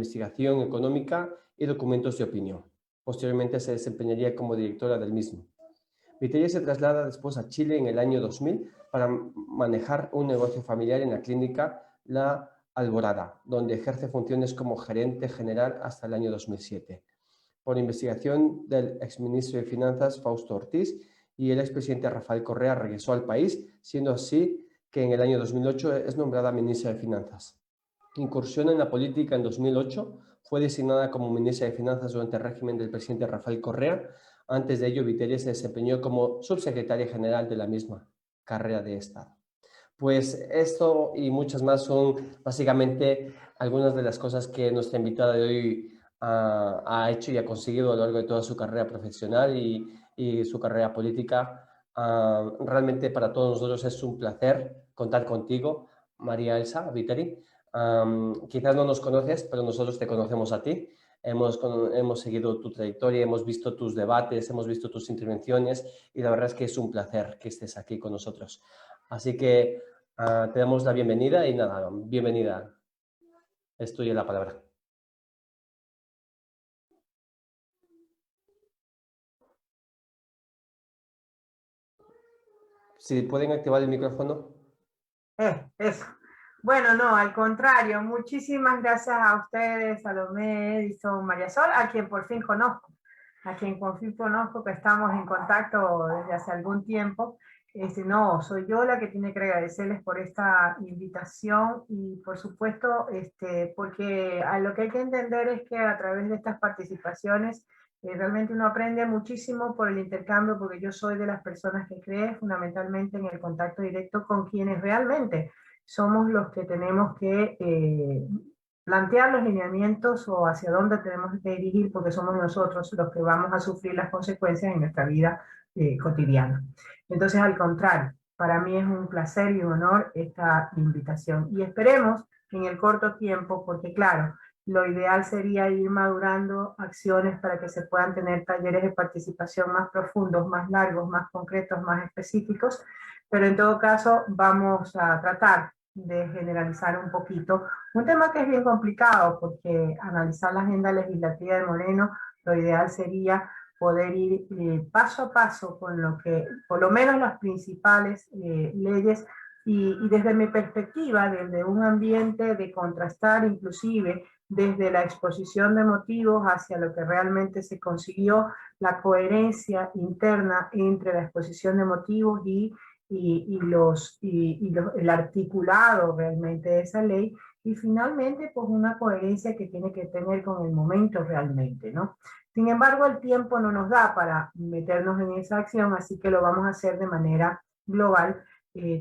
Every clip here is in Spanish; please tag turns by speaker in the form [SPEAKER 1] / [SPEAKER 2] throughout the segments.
[SPEAKER 1] investigación económica y documentos de opinión. Posteriormente se desempeñaría como directora del mismo. Viteria se traslada después a Chile en el año 2000 para manejar un negocio familiar en la clínica La Alborada, donde ejerce funciones como gerente general hasta el año 2007. Por investigación del exministro de Finanzas Fausto Ortiz y el expresidente Rafael Correa regresó al país, siendo así que en el año 2008 es nombrada ministra de Finanzas. Incursiona en la política en 2008, fue designada como ministra de Finanzas durante el régimen del presidente Rafael Correa. Antes de ello, Viteria se desempeñó como subsecretaria general de la misma carrera de Estado. Pues esto y muchas más son básicamente algunas de las cosas que nuestra invitada de hoy ha hecho y ha conseguido a lo largo de toda su carrera profesional y su carrera política. Realmente para todos nosotros es un placer contar contigo, María Elsa Viteri. Quizás no nos conoces, pero nosotros te conocemos a ti. Hemos seguido tu trayectoria, hemos visto tus debates, hemos visto tus intervenciones y la verdad es que es un placer que estés aquí con nosotros. Así que te damos la bienvenida y nada, bienvenida. Es tuya la palabra. Si pueden activar el micrófono.
[SPEAKER 2] Eso. Bueno, no, al contrario, muchísimas gracias a ustedes, Salomé, Edison, María Sol, a quien por fin conozco, que estamos en contacto desde hace algún tiempo. No, soy yo la que tiene que agradecerles por esta invitación y por supuesto, porque a lo que hay que entender es que a través de estas participaciones realmente uno aprende muchísimo por el intercambio, porque yo soy de las personas que cree fundamentalmente en el contacto directo con quienes realmente somos los que tenemos que plantear los lineamientos o hacia dónde tenemos que dirigir, porque somos nosotros los que vamos a sufrir las consecuencias en nuestra vida cotidiana. Entonces, al contrario, para mí es un placer y un honor esta invitación. Y esperemos en el corto tiempo, porque claro, lo ideal sería ir madurando acciones para que se puedan tener talleres de participación más profundos, más largos, más concretos, más específicos, pero en todo caso vamos a tratar de generalizar un poquito un tema que es bien complicado, porque analizar la agenda legislativa de Moreno, lo ideal sería poder ir paso a paso con lo que, por lo menos las principales leyes, y desde mi perspectiva, desde un ambiente de contrastar inclusive desde la exposición de motivos hacia lo que realmente se consiguió, la coherencia interna entre la exposición de motivos y el articulado realmente de esa ley, y finalmente pues una coherencia que tiene que tener con el momento realmente, ¿no? Sin embargo, el tiempo no nos da para meternos en esa acción, así que lo vamos a hacer de manera global,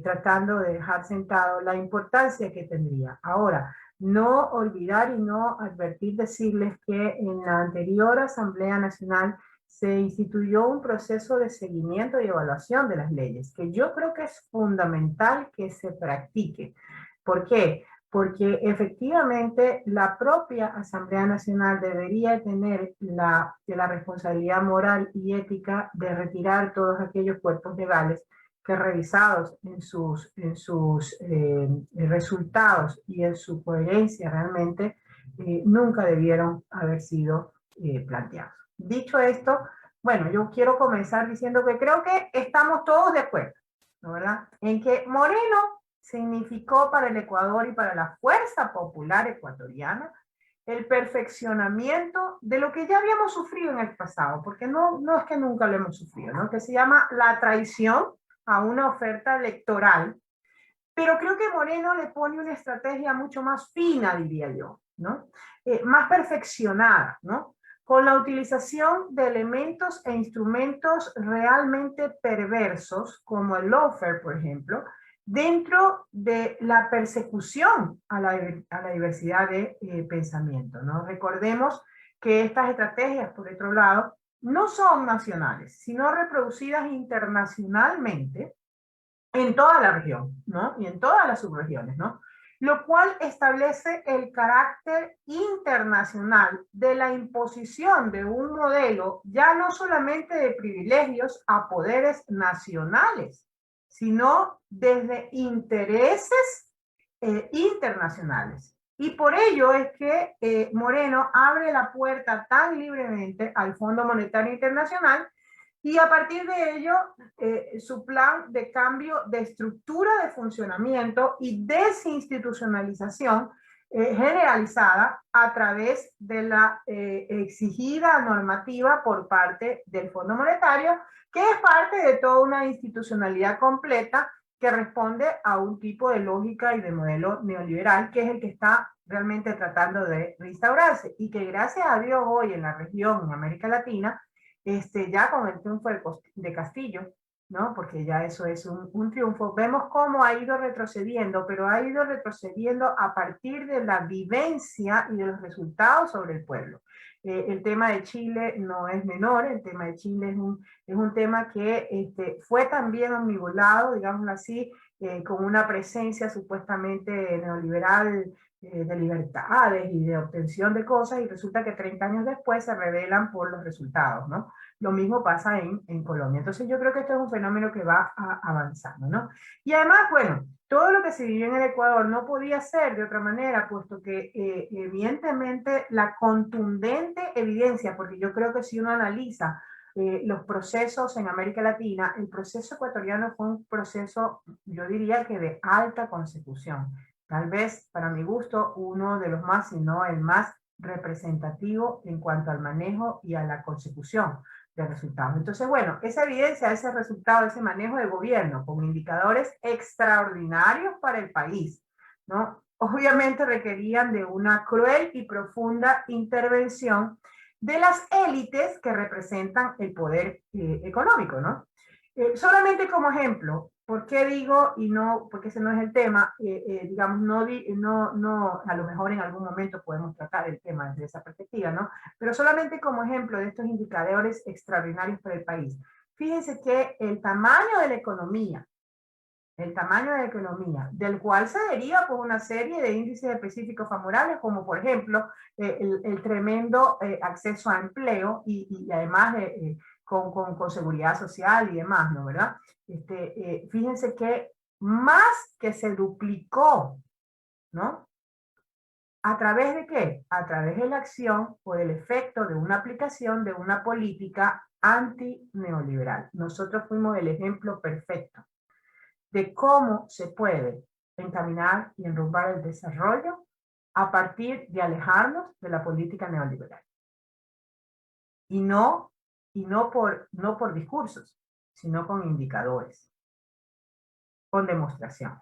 [SPEAKER 2] tratando de dejar sentado la importancia que tendría. Ahora, no olvidar y no advertir, decirles que en la anterior Asamblea Nacional se instituyó un proceso de seguimiento y evaluación de las leyes, que yo creo que es fundamental que se practique. ¿Por qué? Porque efectivamente la propia Asamblea Nacional debería tener la responsabilidad moral y ética de retirar todos aquellos cuerpos legales que, revisados en sus resultados y en su coherencia realmente, nunca debieron haber sido planteados. Dicho esto, bueno, yo quiero comenzar diciendo que creo que estamos todos de acuerdo, ¿no, verdad?, en que Moreno significó para el Ecuador y para la Fuerza Popular Ecuatoriana el perfeccionamiento de lo que ya habíamos sufrido en el pasado, porque no es que nunca lo hemos sufrido, ¿no?, que se llama la traición a una oferta electoral, pero creo que Moreno le pone una estrategia mucho más fina, diría yo, ¿no?, más perfeccionada, ¿no?, con la utilización de elementos e instrumentos realmente perversos, como el lawfare, por ejemplo, dentro de la persecución a la diversidad de pensamiento, ¿no? Recordemos que estas estrategias, por otro lado, no son nacionales, sino reproducidas internacionalmente en toda la región, ¿no?, y en todas las subregiones, ¿no?, lo cual establece el carácter internacional de la imposición de un modelo ya no solamente de privilegios a poderes nacionales, sino desde intereses internacionales. Y por ello es que Moreno abre la puerta tan libremente al Fondo Monetario Internacional y a partir de ello su plan de cambio de estructura de funcionamiento y desinstitucionalización generalizada a través de la exigida normativa por parte del Fondo Monetario, que es parte de toda una institucionalidad completa que responde a un tipo de lógica y de modelo neoliberal que es el que está realmente tratando de reinstaurarse y que gracias a Dios hoy en la región, en América Latina, ya con el triunfo de Castillo, ¿no? Porque ya eso es un triunfo, vemos cómo ha ido retrocediendo, pero ha ido retrocediendo a partir de la vivencia y de los resultados sobre el pueblo. El tema de Chile no es menor, el tema de Chile es un tema que fue también omnibulado, digámoslo así, con una presencia supuestamente neoliberal de libertades y de obtención de cosas, y resulta que 30 años después se revelan por los resultados, ¿no? Lo mismo pasa en Colombia. Entonces yo creo que esto es un fenómeno que va avanzando, ¿no? Y además, bueno, todo lo que se vivió en el Ecuador no podía ser de otra manera, puesto que evidentemente la contundente evidencia, porque yo creo que si uno analiza los procesos en América Latina, el proceso ecuatoriano fue un proceso, yo diría que de alta consecución. Tal vez, para mi gusto, uno de los más, si no el más representativo en cuanto al manejo y a la consecución de resultados. Entonces, bueno, esa evidencia, ese resultado, ese manejo de gobierno con indicadores extraordinarios para el país, ¿no? Obviamente requerían de una cruel y profunda intervención de las élites que representan el poder económico, ¿no? Solamente como ejemplo, ¿por qué digo y no, porque ese no es el tema? Digamos, a lo mejor en algún momento podemos tratar el tema desde esa perspectiva, ¿no? Pero solamente como ejemplo de estos indicadores extraordinarios para el país. Fíjense que el tamaño de la economía, del cual se deriva por una serie de índices específicos favorables, como por ejemplo el tremendo acceso a empleo y además con seguridad social y demás, ¿no? ¿Verdad? Fíjense que más que se duplicó, ¿no? ¿A través de qué? A través de la acción o del efecto de una aplicación de una política anti-neoliberal. Nosotros fuimos el ejemplo perfecto de cómo se puede encaminar y enrumbar el desarrollo a partir de alejarnos de la política neoliberal. Y no por discursos, sino con indicadores, con demostración.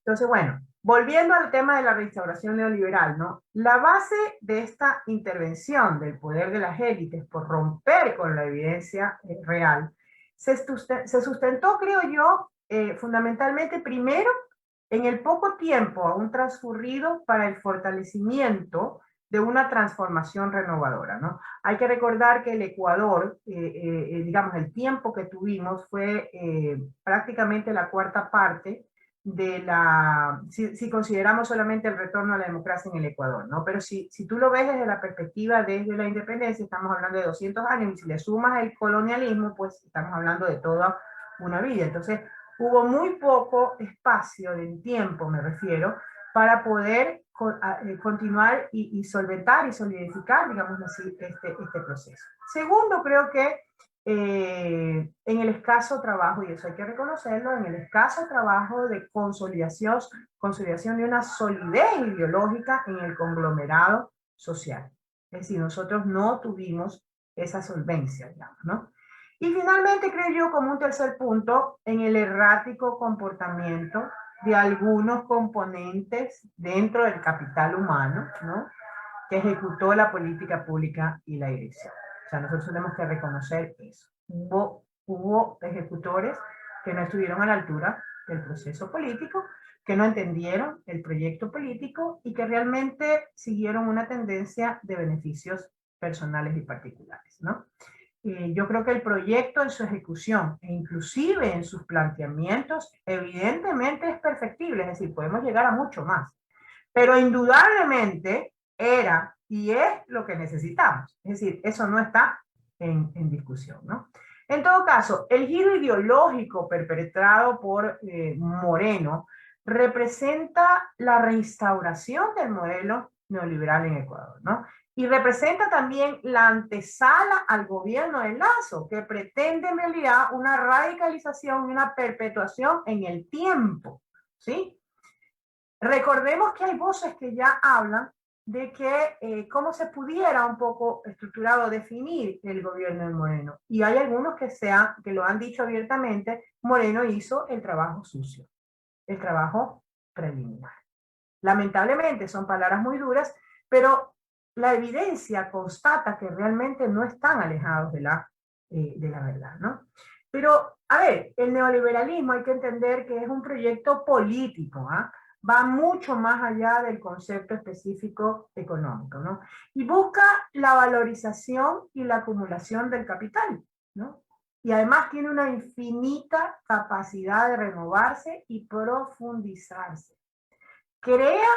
[SPEAKER 2] Entonces, bueno, volviendo al tema de la restauración neoliberal, ¿no? La base de esta intervención del poder de las élites por romper con la evidencia real se sustentó, creo yo, fundamentalmente primero en el poco tiempo aún transcurrido para el fortalecimiento de una transformación renovadora, ¿no? Hay que recordar que el Ecuador, digamos, el tiempo que tuvimos fue prácticamente la cuarta parte de si consideramos solamente el retorno a la democracia en el Ecuador, ¿no? Pero si tú lo ves desde la perspectiva desde la independencia, estamos hablando de 200 años, y si le sumas el colonialismo, pues estamos hablando de toda una vida. Entonces, hubo muy poco espacio de tiempo, me refiero, para poder continuar y solventar y solidificar, digamos así, este proceso. Segundo, creo que en el escaso trabajo, y eso hay que reconocerlo, en el escaso trabajo de consolidación de una solidez ideológica en el conglomerado social. Es decir, nosotros no tuvimos esa solvencia, digamos, ¿no? Y finalmente, creo yo, como un tercer punto, en el errático comportamiento de algunos componentes dentro del capital humano, ¿no? Que ejecutó la política pública y la dirección. O sea, nosotros tenemos que reconocer eso. Hubo ejecutores que no estuvieron a la altura del proceso político, que no entendieron el proyecto político y que realmente siguieron una tendencia de beneficios personales y particulares, ¿no? Yo creo que el proyecto en su ejecución e inclusive en sus planteamientos evidentemente es perfectible, es decir, podemos llegar a mucho más, pero indudablemente era y es lo que necesitamos, es decir, eso no está en discusión, ¿no? En todo caso, el giro ideológico perpetrado por Moreno representa la reinstauración del modelo neoliberal en Ecuador, ¿no? Y representa también la antesala al gobierno de Lazo, que pretende en realidad una radicalización y una perpetuación en el tiempo, ¿sí? Recordemos que hay voces que ya hablan de que cómo se pudiera un poco estructurado definir el gobierno de Moreno. Y hay algunos que lo han dicho abiertamente, Moreno hizo el trabajo sucio, el trabajo preliminar. Lamentablemente son palabras muy duras, pero la evidencia constata que realmente no están alejados de la verdad, ¿no? Pero, a ver, el neoliberalismo hay que entender que es un proyecto político, ¿ah? Va mucho más allá del concepto específico económico, ¿no? Y busca la valorización y la acumulación del capital, ¿no? Y además tiene una infinita capacidad de renovarse y profundizarse. Crea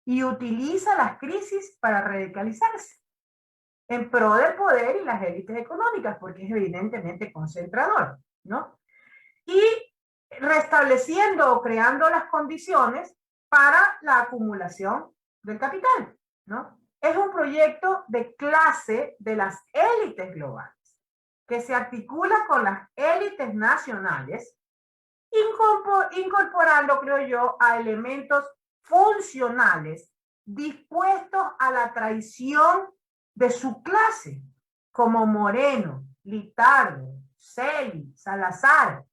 [SPEAKER 2] y utiliza las crisis para radicalizarse en pro del poder y las élites económicas, porque es evidentemente concentrador, ¿no? Y restableciendo o creando las condiciones para la acumulación del capital, ¿no? Es un proyecto de clase de las élites globales, que se articula con las élites nacionales, incorporando, creo yo, a elementos funcionales dispuestos a la traición de su clase, como Moreno, Litardo, Celi, Salazar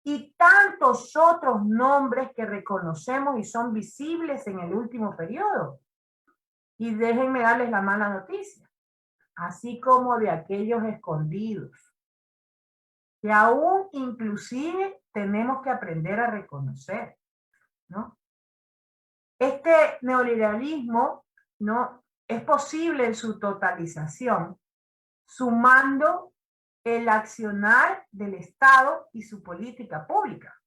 [SPEAKER 2] y tantos otros nombres que reconocemos y son visibles en el último periodo. Y déjenme darles la mala noticia, así como de aquellos escondidos, que aún inclusive tenemos que aprender a reconocer, ¿no? Este neoliberalismo, ¿no?, es posible en su totalización sumando el accionar del Estado y su política pública.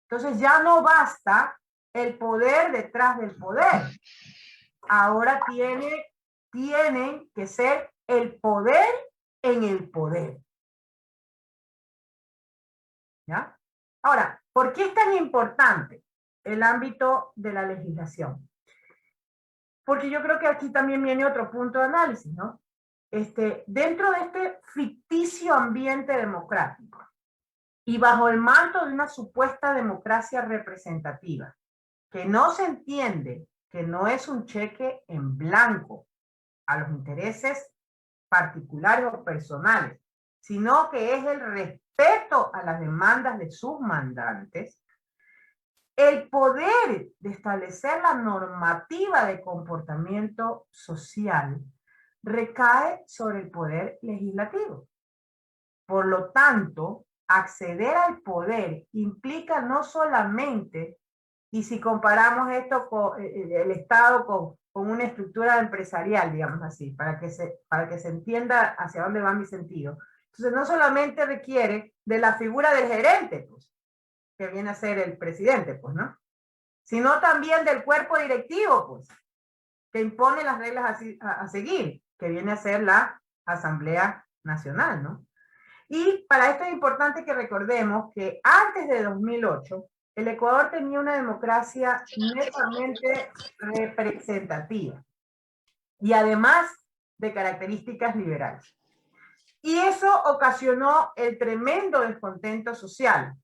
[SPEAKER 2] Entonces ya no basta el poder detrás del poder. Ahora tienen que ser el poder en el poder. ¿Ya? Ahora, ¿por qué es tan importante el ámbito de la legislación? Porque yo creo que aquí también viene otro punto de análisis, ¿no? Dentro de este ficticio ambiente democrático y bajo el manto de una supuesta democracia representativa, que no se entiende que no es un cheque en blanco a los intereses particulares o personales, sino que es el respeto a las demandas de sus mandantes, el poder de establecer la normativa de comportamiento social recae sobre el poder legislativo. Por lo tanto, acceder al poder implica no solamente, y si comparamos esto con el Estado con una estructura empresarial, digamos así, para que se entienda hacia dónde va mi sentido. Entonces, no solamente requiere de la figura del gerente, pues, que viene a ser el presidente, pues, ¿no? Sino también del cuerpo directivo, pues, que impone las reglas a seguir, que viene a ser la Asamblea Nacional, ¿no? Y para esto es importante que recordemos que antes de 2008, el Ecuador tenía una democracia netamente representativa y además de características liberales. Y eso ocasionó el tremendo descontento social.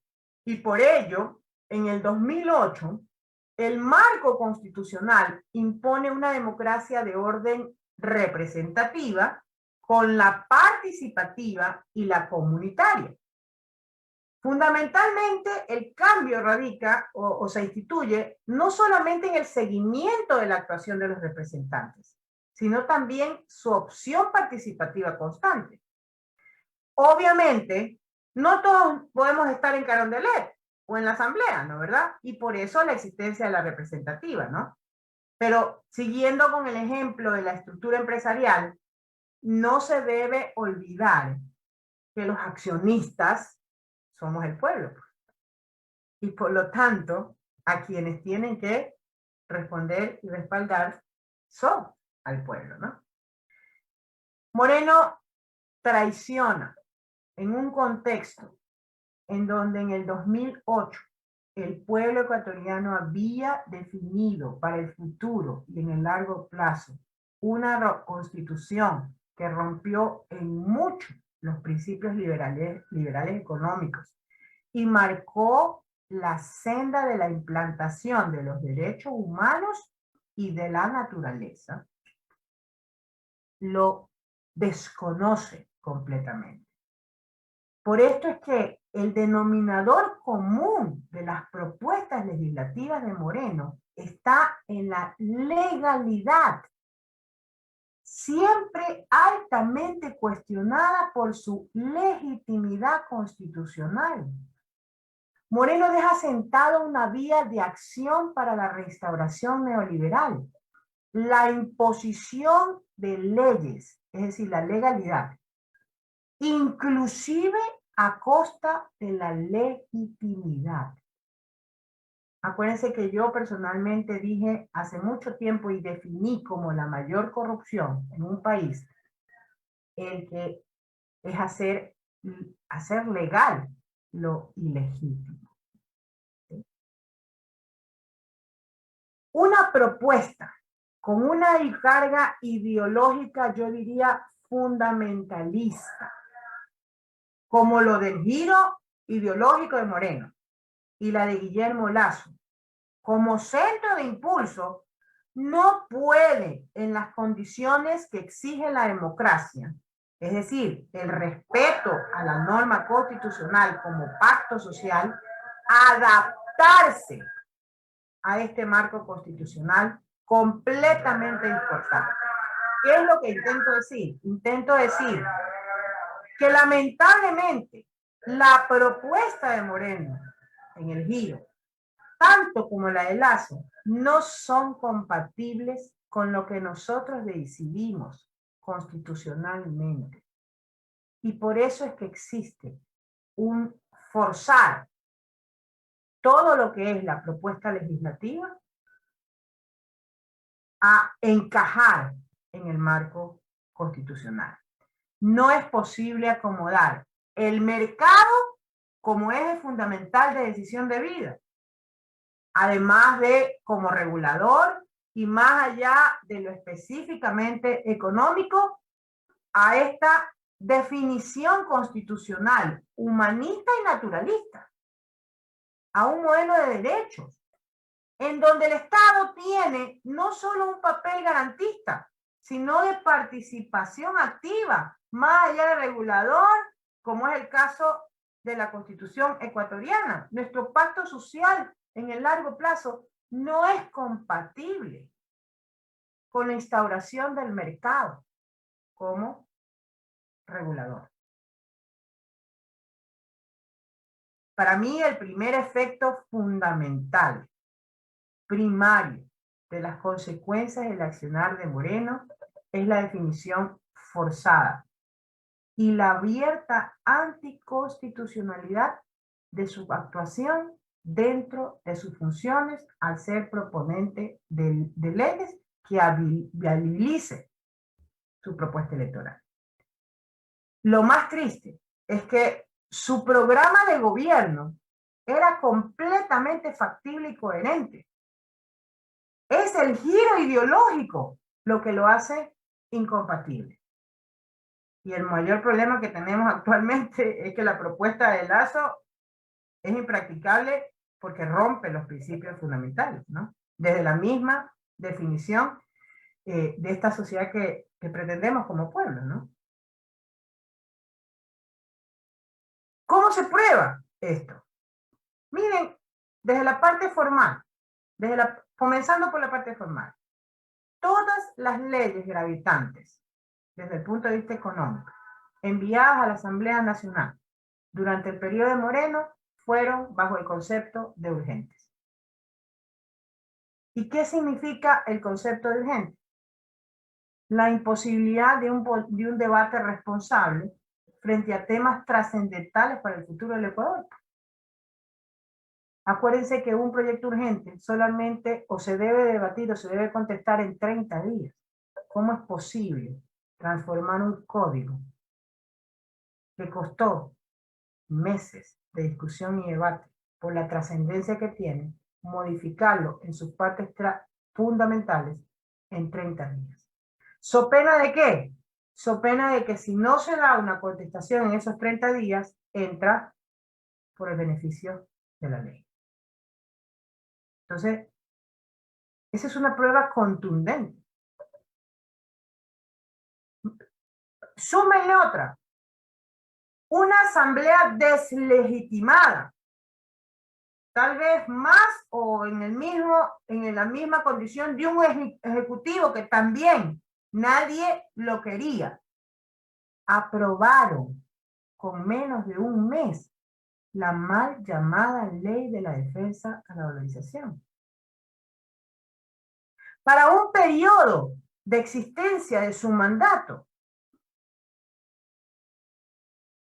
[SPEAKER 2] Y por ello, en el 2008, el marco constitucional impone una democracia de orden representativa con la participativa y la comunitaria. Fundamentalmente, el cambio radica o se instituye no solamente en el seguimiento de la actuación de los representantes, sino también su opción participativa constante. Obviamente, no todos podemos estar en Carondelet o en la asamblea, ¿no? ¿Verdad? Y por eso la existencia de la representativa, ¿no? Pero siguiendo con el ejemplo de la estructura empresarial, no se debe olvidar que los accionistas somos el pueblo. Y por lo tanto, a quienes tienen que responder y respaldar son al pueblo, ¿no? Moreno traiciona en un contexto en donde en el 2008 el pueblo ecuatoriano había definido para el futuro y en el largo plazo una constitución que rompió en mucho los principios liberales económicos y marcó la senda de la implantación de los derechos humanos y de la naturaleza, lo desconoce completamente. Por esto es que el denominador común de las propuestas legislativas de Moreno está en la legalidad, siempre altamente cuestionada por su legitimidad constitucional. Moreno deja sentada una vía de acción para la restauración neoliberal, la imposición de leyes, es decir, la legalidad, inclusive a costa de la legitimidad. Acuérdense que yo personalmente dije hace mucho tiempo y definí como la mayor corrupción en un país el que es hacer legal lo ilegítimo. ¿Sí? Una propuesta con una carga ideológica, yo diría fundamentalista, como lo del giro ideológico de Moreno y la de Guillermo Lasso, como centro de impulso, no puede, en las condiciones que exige la democracia, es decir, el respeto a la norma constitucional como pacto social, adaptarse a este marco constitucional completamente importante. ¿Qué es lo que intento decir? Intento decir que lamentablemente la propuesta de Moreno en el giro, tanto como la de Lasso, no son compatibles con lo que nosotros decidimos constitucionalmente. Y por eso es que existe un forzar todo lo que es la propuesta legislativa a encajar en el marco constitucional. No es posible acomodar el mercado como eje fundamental de decisión de vida, además de como regulador y más allá de lo específicamente económico, a esta definición constitucional, humanista y naturalista, a un modelo de derechos, en donde el Estado tiene no solo un papel garantista, sino de participación activa, más allá de regulador, como es el caso de la Constitución ecuatoriana. Nuestro pacto social en el largo plazo no es compatible con la instauración del mercado como regulador. Para mí, el primer efecto fundamental, primario, de las consecuencias del accionar de Moreno es la definición forzada y la abierta anticonstitucionalidad de su actuación dentro de sus funciones al ser proponente de leyes que viabilice su propuesta electoral. Lo más triste es que su programa de gobierno era completamente factible y coherente. Es el giro ideológico lo que lo hace incompatible. Y el mayor problema que tenemos actualmente es que la propuesta de Lasso es impracticable porque rompe los principios fundamentales, ¿no? Desde la misma definición de esta sociedad que pretendemos como pueblo, ¿no? ¿Cómo se prueba esto? Miren, desde la parte formal, comenzando por la parte formal, todas las leyes gravitantes, desde el punto de vista económico, enviadas a la Asamblea Nacional durante el periodo de Moreno, fueron bajo el concepto de urgentes. ¿Y qué significa el concepto de urgente? La imposibilidad de un debate responsable frente a temas trascendentales para el futuro del Ecuador. Acuérdense que un proyecto urgente solamente o se debe debatir o se debe contestar en 30 días. ¿Cómo es posible transformar un código que costó meses de discusión y debate por la trascendencia que tiene, modificarlo en sus partes fundamentales en 30 días. ¿So pena de qué? So pena de que si no se da una contestación en esos 30 días, entra por el beneficio de la ley. Entonces, esa es una prueba contundente. Súmenle otra. Una asamblea deslegitimada. Tal vez más o en la misma condición de un ejecutivo que también nadie lo quería. Aprobaron con menos de un mes la mal llamada ley de la defensa a la valorización. Para un periodo de existencia de su mandato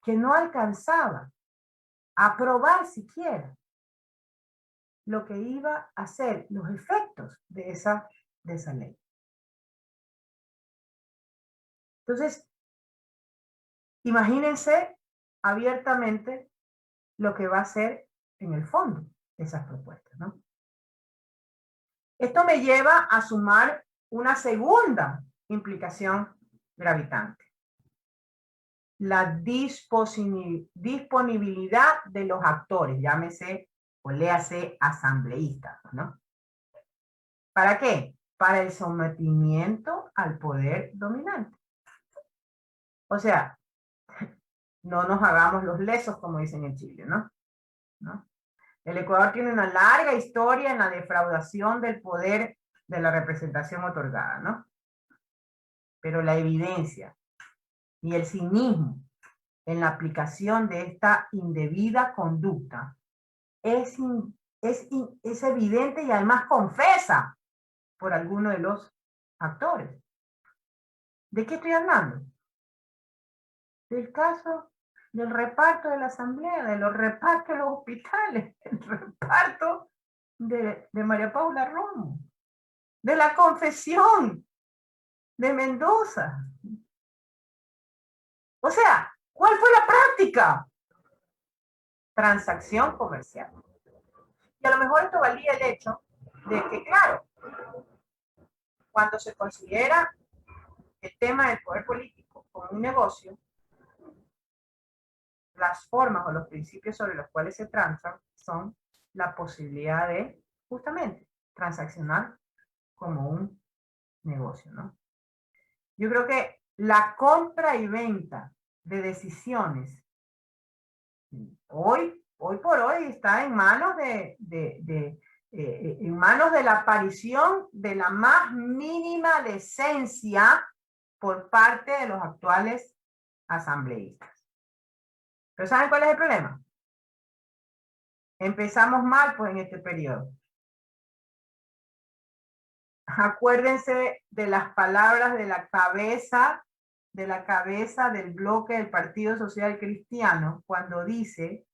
[SPEAKER 2] que no alcanzaba a aprobar siquiera lo que iba a ser los efectos de esa ley. Entonces, imagínense abiertamente lo que va a ser en el fondo esas propuestas, ¿no? Esto me lleva a sumar una segunda implicación gravitante. La disponibilidad de los actores, llámese o léase asambleístas, ¿no? ¿Para qué? Para el sometimiento al poder dominante. O sea, no nos hagamos los lesos, como dicen en Chile, ¿no? El Ecuador tiene una larga historia en la defraudación del poder de la representación otorgada, ¿no? Pero la evidencia y el cinismo en la aplicación de esta indebida conducta es evidente y además confesa por alguno de los actores. ¿De qué estoy hablando? Del caso del reparto de la asamblea, de los repartos de los hospitales, el reparto de María Paula Romo, de la confesión de Mendoza. O sea, ¿cuál fue la práctica? Transacción comercial. Y a lo mejor esto valía el hecho de que, claro, cuando se considera el tema del poder político como un negocio, las formas o los principios sobre los cuales se transan son la posibilidad de, justamente, transaccionar como un negocio, ¿no? Yo creo que la compra y venta de decisiones hoy por hoy está en manos en manos de la aparición de la más mínima decencia por parte de los actuales asambleístas. ¿Pero saben cuál es el problema? Empezamos mal pues en este periodo. Acuérdense de las palabras de la cabeza del bloque del Partido Social Cristiano cuando dice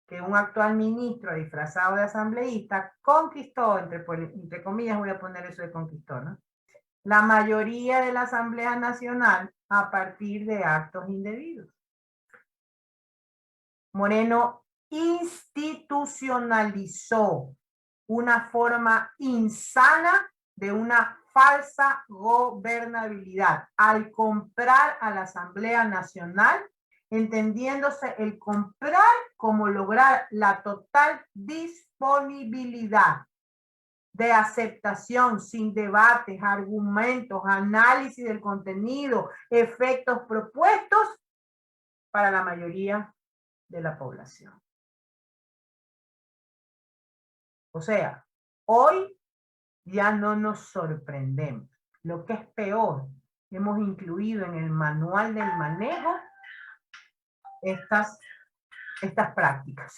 [SPEAKER 2] que un actual ministro disfrazado de asambleísta conquistó, entre comillas voy a poner eso de conquistó, ¿no? La mayoría de la Asamblea Nacional a partir de actos indebidos. Moreno institucionalizó una forma insana de una falsa gobernabilidad al comprar a la Asamblea Nacional, entendiéndose el comprar como lograr la total disponibilidad de aceptación sin debates, argumentos, análisis del contenido, efectos propuestos para la mayoría de la población. O sea, hoy ya no nos sorprendemos. Lo que es peor, hemos incluido en el manual del manejo estas prácticas.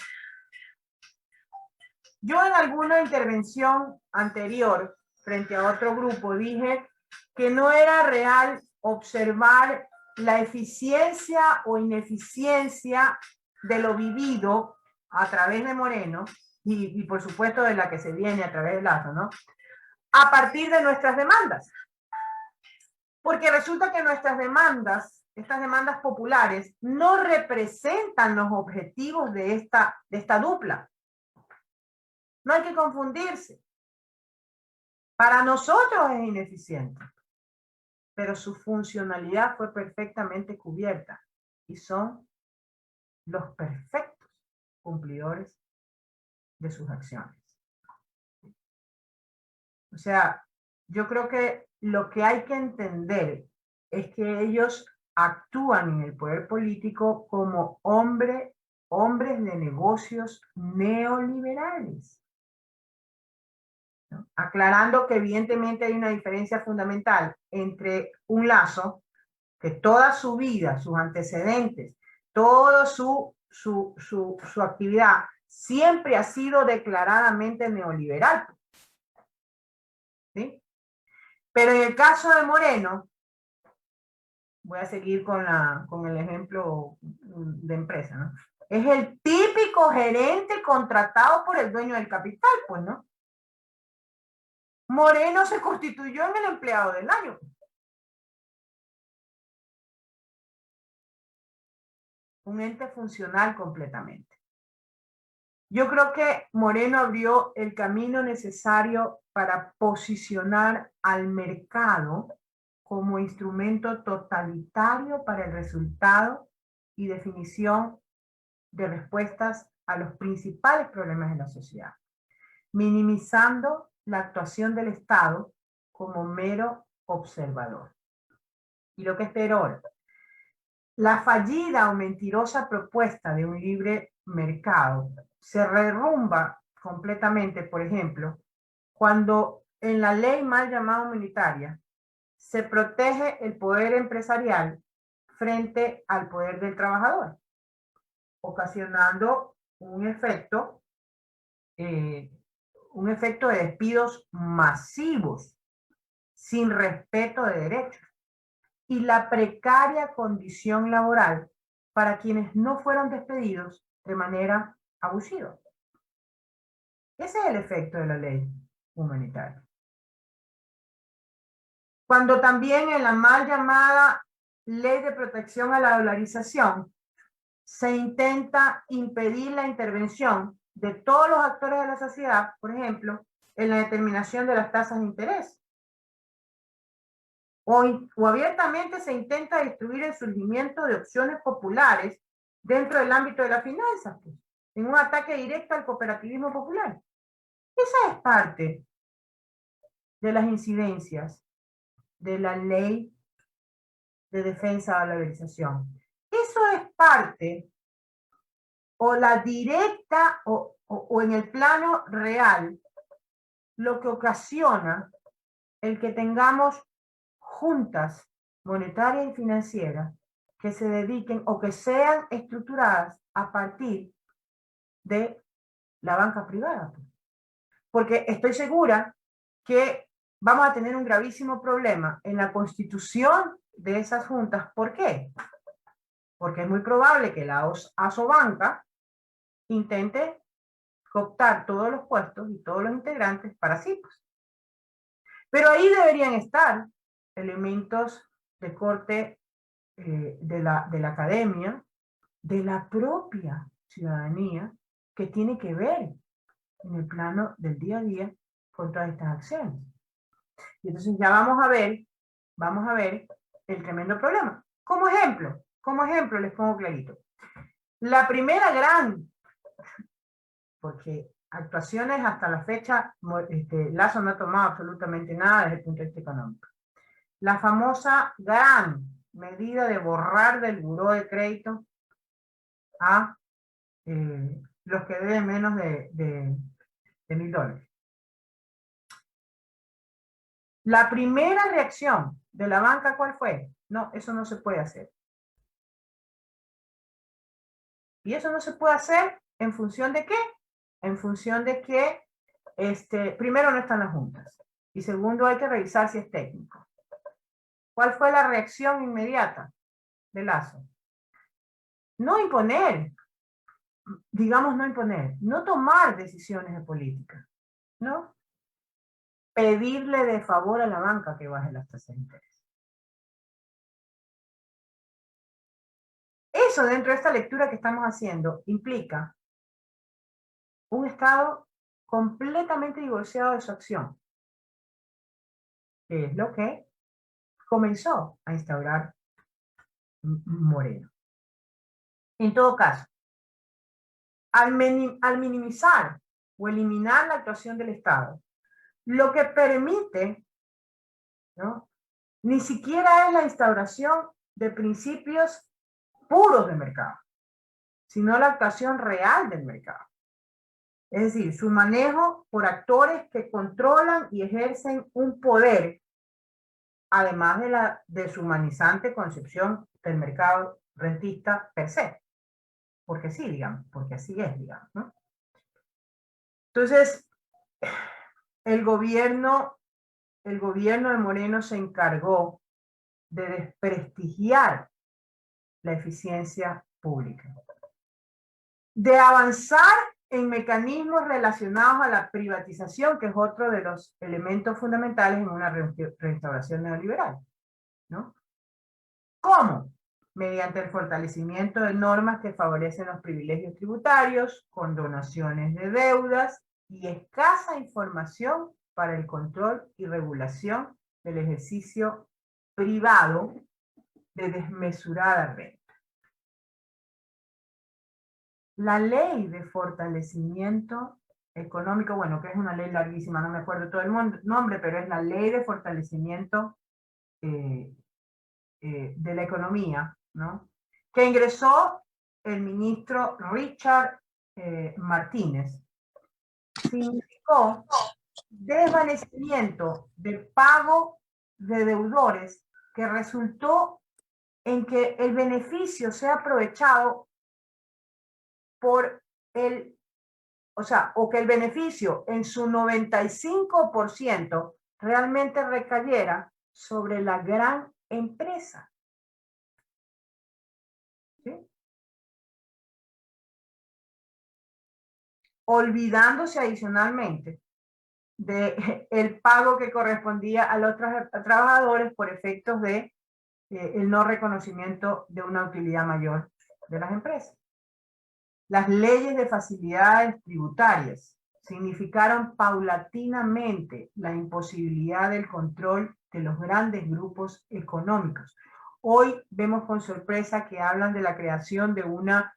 [SPEAKER 2] Yo en alguna intervención anterior, frente a otro grupo, dije que no era real observar la eficiencia o ineficiencia de lo vivido a través de Moreno y por supuesto de la que se viene a través de Lazo, ¿no? A partir de nuestras demandas. Porque resulta que nuestras demandas, estas demandas populares, no representan los objetivos de esta dupla. No hay que confundirse. Para nosotros es ineficiente, pero su funcionalidad fue perfectamente cubierta y son los perfectos cumplidores de sus acciones. O sea, yo creo que lo que hay que entender es que ellos actúan en el poder político como hombres de negocios neoliberales, ¿no? Aclarando que evidentemente hay una diferencia fundamental entre un Lazo que toda su vida, sus antecedentes, toda su actividad siempre ha sido declaradamente neoliberal, ¿sí? Pero en el caso de Moreno, voy a seguir con el ejemplo de empresa, ¿no? Es el típico gerente contratado por el dueño del capital, pues, ¿no? Moreno se constituyó en el empleado del año. Un ente funcional completamente. Yo creo que Moreno abrió el camino necesario para posicionar al mercado como instrumento totalitario para el resultado y definición de respuestas a los principales problemas de la sociedad, minimizando la actuación del Estado como mero observador. Y lo que es peor, la fallida o mentirosa propuesta de un libre mercado se derrumba completamente, por ejemplo, cuando en la ley mal llamada humanitaria se protege el poder empresarial frente al poder del trabajador, ocasionando un efecto de despidos masivos, sin respeto de derechos, y la precaria condición laboral para quienes no fueron despedidos de manera abusiva. Ese es el efecto de la ley humanitaria. Cuando también en la mal llamada ley de protección a la dolarización se intenta impedir la intervención de todos los actores de la sociedad, por ejemplo, en la determinación de las tasas de interés. O abiertamente se intenta destruir el surgimiento de opciones populares dentro del ámbito de las finanzas, pues, en un ataque directo al cooperativismo popular. Esa es parte de las incidencias de la ley de defensa de la dolarización. Eso es parte, o la directa, o en el plano real, lo que ocasiona el que tengamos juntas monetarias y financieras que se dediquen o que sean estructuradas a partir de la banca privada. Porque estoy segura que vamos a tener un gravísimo problema en la constitución de esas juntas. ¿Por qué? Porque es muy probable que la Asobanca intente cooptar todos los puestos y todos los integrantes para sí. Pues. Pero ahí deberían estar elementos de corte de la academia, de la propia ciudadanía, que tiene que ver en el plano del día a día con todas estas acciones. Y entonces ya vamos a ver el tremendo problema. Como ejemplo les pongo clarito. La primera gran, porque actuaciones hasta la fecha, Lazo no ha tomado absolutamente nada desde el punto de vista económico. La famosa gran medida de borrar del buró de crédito a los que deben menos de $1,000. La primera reacción de la banca, ¿cuál fue? No, eso no se puede hacer. Y eso no se puede hacer en función de qué? En función de que, primero, no están las juntas. Y segundo, hay que revisar si es técnico. ¿Cuál fue la reacción inmediata de Lazo? No imponer, no tomar decisiones de política, ¿no? Pedirle de favor a la banca que baje las tasas de interés. Eso, dentro de esta lectura que estamos haciendo, implica un Estado completamente divorciado de su acción, que es lo que comenzó a instaurar Moreno. En todo caso, al minimizar o eliminar la actuación del Estado, lo que permite, ¿no?, ni siquiera es la instauración de principios puros de mercado, sino la actuación real del mercado. Es decir, su manejo por actores que controlan y ejercen un poder, además de la deshumanizante concepción del mercado rentista per se. Porque sí, digamos, porque así es, digamos, ¿no? Entonces, el gobierno de Moreno se encargó de desprestigiar la eficiencia pública, de avanzar en mecanismos relacionados a la privatización, que es otro de los elementos fundamentales en una restauración neoliberal, ¿no? ¿Cómo? Mediante el fortalecimiento de normas que favorecen los privilegios tributarios, condonaciones de deudas y escasa información para el control y regulación del ejercicio privado de desmesurada renta. La ley de fortalecimiento económico, bueno, que es una ley larguísima, no me acuerdo todo el nombre, pero es la ley de fortalecimiento de la economía, ¿no?, que ingresó el ministro Richard Martínez, significó desvanecimiento del pago de deudores que resultó en que el beneficio sea aprovechado por el, o que el beneficio en su 95% realmente recayera sobre la gran empresa. ¿Sí? Olvidándose adicionalmente del pago que correspondía a los trabajadores por efectos de el no reconocimiento de una utilidad mayor de las empresas. Las leyes de facilidades tributarias significaron paulatinamente la imposibilidad del control de los grandes grupos económicos. Hoy vemos con sorpresa que hablan de la creación de una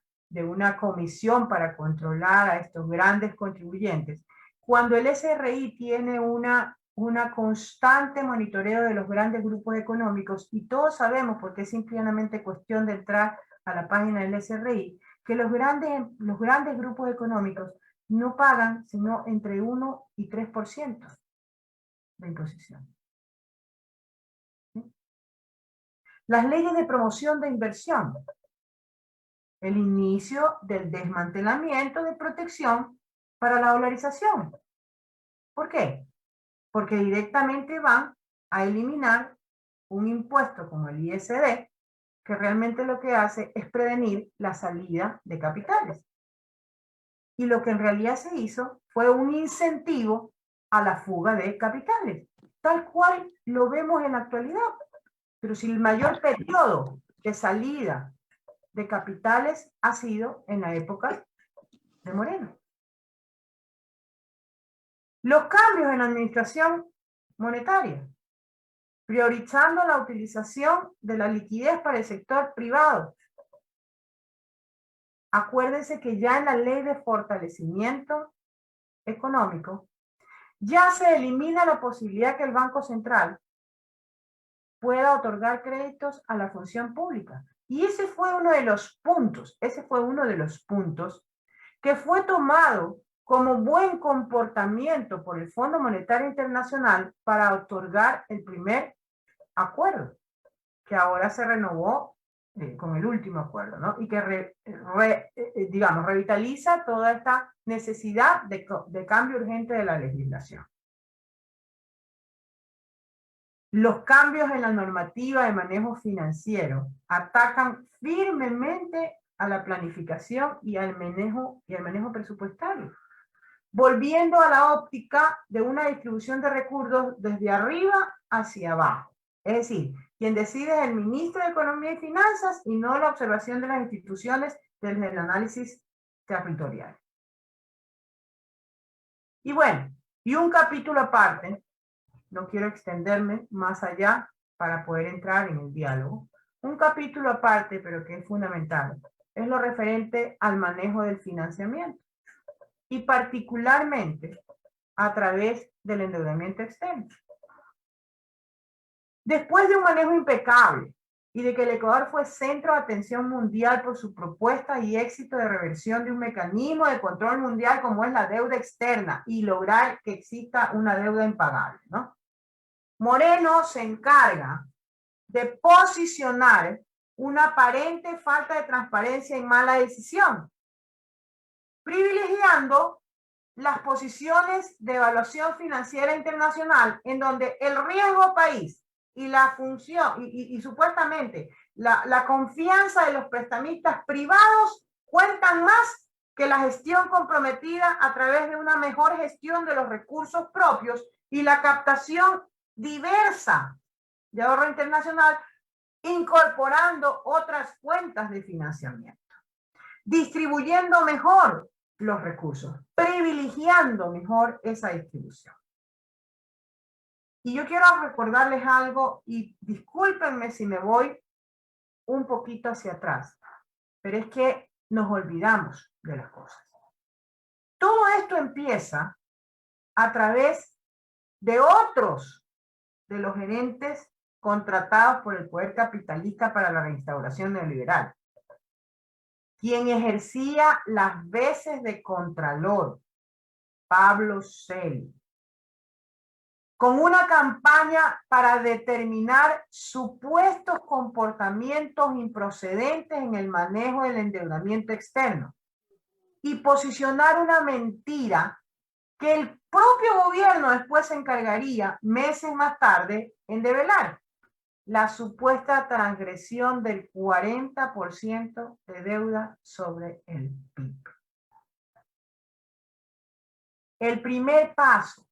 [SPEAKER 2] comisión para controlar a estos grandes contribuyentes, cuando el SRI tiene una constante monitoreo de los grandes grupos económicos, y todos sabemos, porque es simplemente cuestión de entrar a la página del SRI, que los grandes grupos económicos no pagan sino entre 1 y 3% de imposición. ¿Sí? Las leyes de promoción de inversión, el inicio del desmantelamiento de protección para la dolarización. ¿Por qué? Porque directamente van a eliminar un impuesto como el ISD, que realmente lo que hace es prevenir la salida de capitales. Y lo que en realidad se hizo fue un incentivo a la fuga de capitales, tal cual lo vemos en la actualidad. Pero si el mayor periodo de salida de capitales ha sido en la época de Moreno. Los cambios en la administración monetaria, priorizando la utilización de la liquidez para el sector privado. Acuérdense que ya en la ley de fortalecimiento económico ya se elimina la posibilidad que el Banco Central pueda otorgar créditos a la función pública. Y ese fue uno de los puntos, que fue tomado como buen comportamiento por el Fondo Monetario Internacional para otorgar el primer acuerdo, que ahora se renovó con el último acuerdo, ¿no? Y que digamos, revitaliza toda esta necesidad de cambio urgente de la legislación. Los cambios en la normativa de manejo financiero atacan firmemente a la planificación y al manejo presupuestario, volviendo a la óptica de una distribución de recursos desde arriba hacia abajo. Es decir, quien decide es el ministro de Economía y Finanzas y no la observación de las instituciones desde el análisis territorial. Y bueno, y un capítulo aparte, no quiero extenderme más allá para poder entrar en el diálogo, un capítulo aparte, pero que es fundamental, es lo referente al manejo del financiamiento y particularmente a través del endeudamiento externo. Después de un manejo impecable y de que el Ecuador fue centro de atención mundial por su propuesta y éxito de reversión de un mecanismo de control mundial como es la deuda externa y lograr que exista una deuda impagable, ¿no? Moreno se encarga de posicionar una aparente falta de transparencia y mala decisión, privilegiando las posiciones de evaluación financiera internacional en donde el riesgo país y la función y supuestamente la confianza de los prestamistas privados cuentan más que la gestión comprometida a través de una mejor gestión de los recursos propios y la captación diversa de ahorro internacional, incorporando otras cuentas de financiamiento, distribuyendo mejor los recursos, privilegiando mejor esa distribución. Y yo quiero recordarles algo, y discúlpenme si me voy un poquito hacia atrás, pero es que nos olvidamos de las cosas. Todo esto empieza a través de otros de los gerentes contratados por el poder capitalista para la reinstauración neoliberal, quien ejercía las veces de contralor, Pablo Celi, con una campaña para determinar supuestos comportamientos improcedentes en el manejo del endeudamiento externo y posicionar una mentira que el propio gobierno después se encargaría meses más tarde en develar: la supuesta transgresión del 40% de deuda sobre el PIB. El primer paso,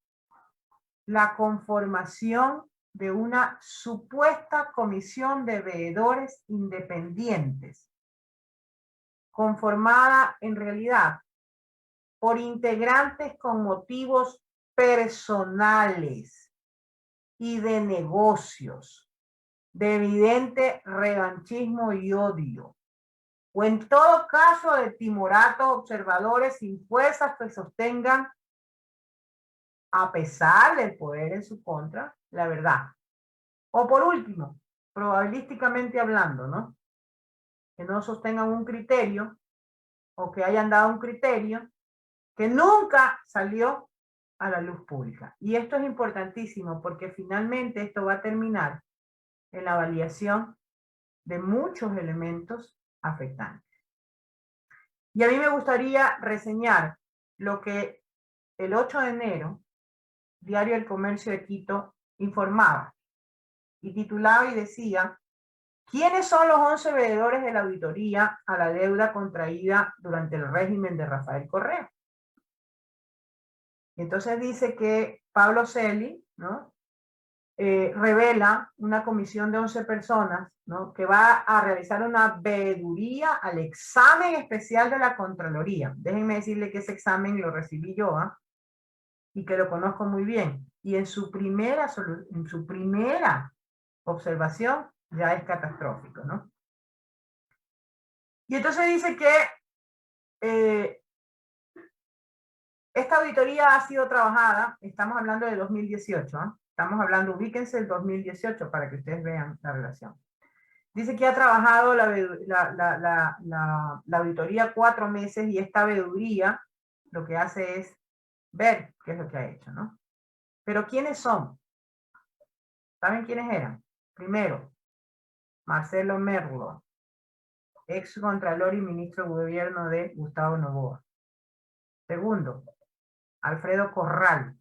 [SPEAKER 2] la conformación de una supuesta comisión de veedores independientes, conformada en realidad por integrantes con motivos personales y de negocios, de evidente revanchismo y odio, o en todo caso de timoratos observadores sin fuerzas que sostengan, a pesar del poder en su contra, la verdad. O por último, probabilísticamente hablando, ¿no?, que no sostengan un criterio o que hayan dado un criterio que nunca salió a la luz pública. Y esto es importantísimo porque finalmente esto va a terminar en la validación de muchos elementos afectantes. Y a mí me gustaría reseñar lo que el 8 de enero, Diario El Comercio de Quito informaba y titulaba y decía: ¿quiénes son los 11 veedores de la auditoría a la deuda contraída durante el régimen de Rafael Correa? Entonces dice que Pablo Celi, ¿no?, revela una comisión de 11 personas, ¿no?, que va a realizar una veeduría al examen especial de la Contraloría. Déjenme decirle que ese examen lo recibí yo, y que lo conozco muy bien. Y en su primera observación ya es catastrófico, ¿no? Y entonces dice que esta auditoría ha sido trabajada, estamos hablando de 2018, estamos hablando, ubíquense, el 2018 para que ustedes vean la relación. Dice que ha trabajado la auditoría 4 meses y esta veeduría lo que hace es ver qué es lo que ha hecho, ¿no? Pero ¿quiénes son? ¿Saben quiénes eran? Primero, Marcelo Merlo, ex contralor y ministro de gobierno de Gustavo Noboa. Segundo, Alfredo Corral,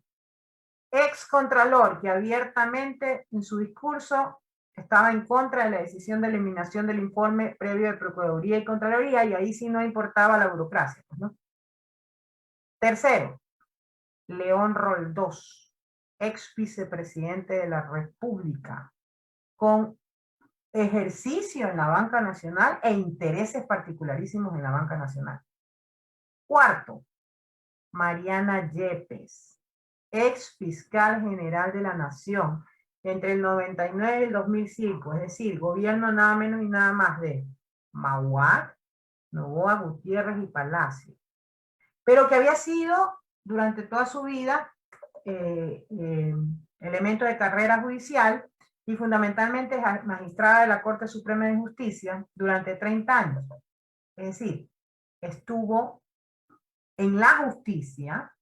[SPEAKER 2] ex contralor que abiertamente en su discurso estaba en contra de la decisión de eliminación del informe previo de Procuraduría y Contraloría, y ahí sí no importaba la burocracia, ¿no? Tercero, León Roldós, ex vicepresidente de la República, con ejercicio en la banca nacional e intereses particularísimos en la banca nacional. Cuarto, Mariana Yepes, ex fiscal general de la Nación, entre el 99 y el 2005, es decir, gobierno nada menos y nada más de Mauat, Noboa, Gutiérrez y Palacio, pero que había sido durante toda su vida elemento de carrera judicial y fundamentalmente magistrada de la Corte Suprema de Justicia durante 30 años. Es decir, estuvo en la justicia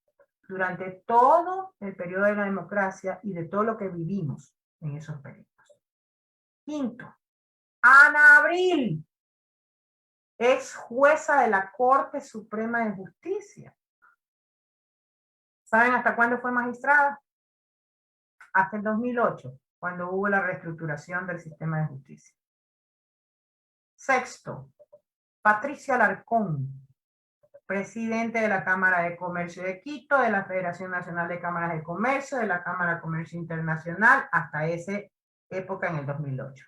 [SPEAKER 2] durante todo el periodo de la democracia y de todo lo que vivimos en esos periodos. Quinto, Ana Abril, ex jueza de la Corte Suprema de Justicia. ¿Saben hasta cuándo fue magistrada? Hasta el 2008, cuando hubo la reestructuración del sistema de justicia. Sexto, Patricia Alarcón, presidente de la Cámara de Comercio de Quito, de la Federación Nacional de Cámaras de Comercio, de la Cámara de Comercio Internacional, hasta esa época en el 2008.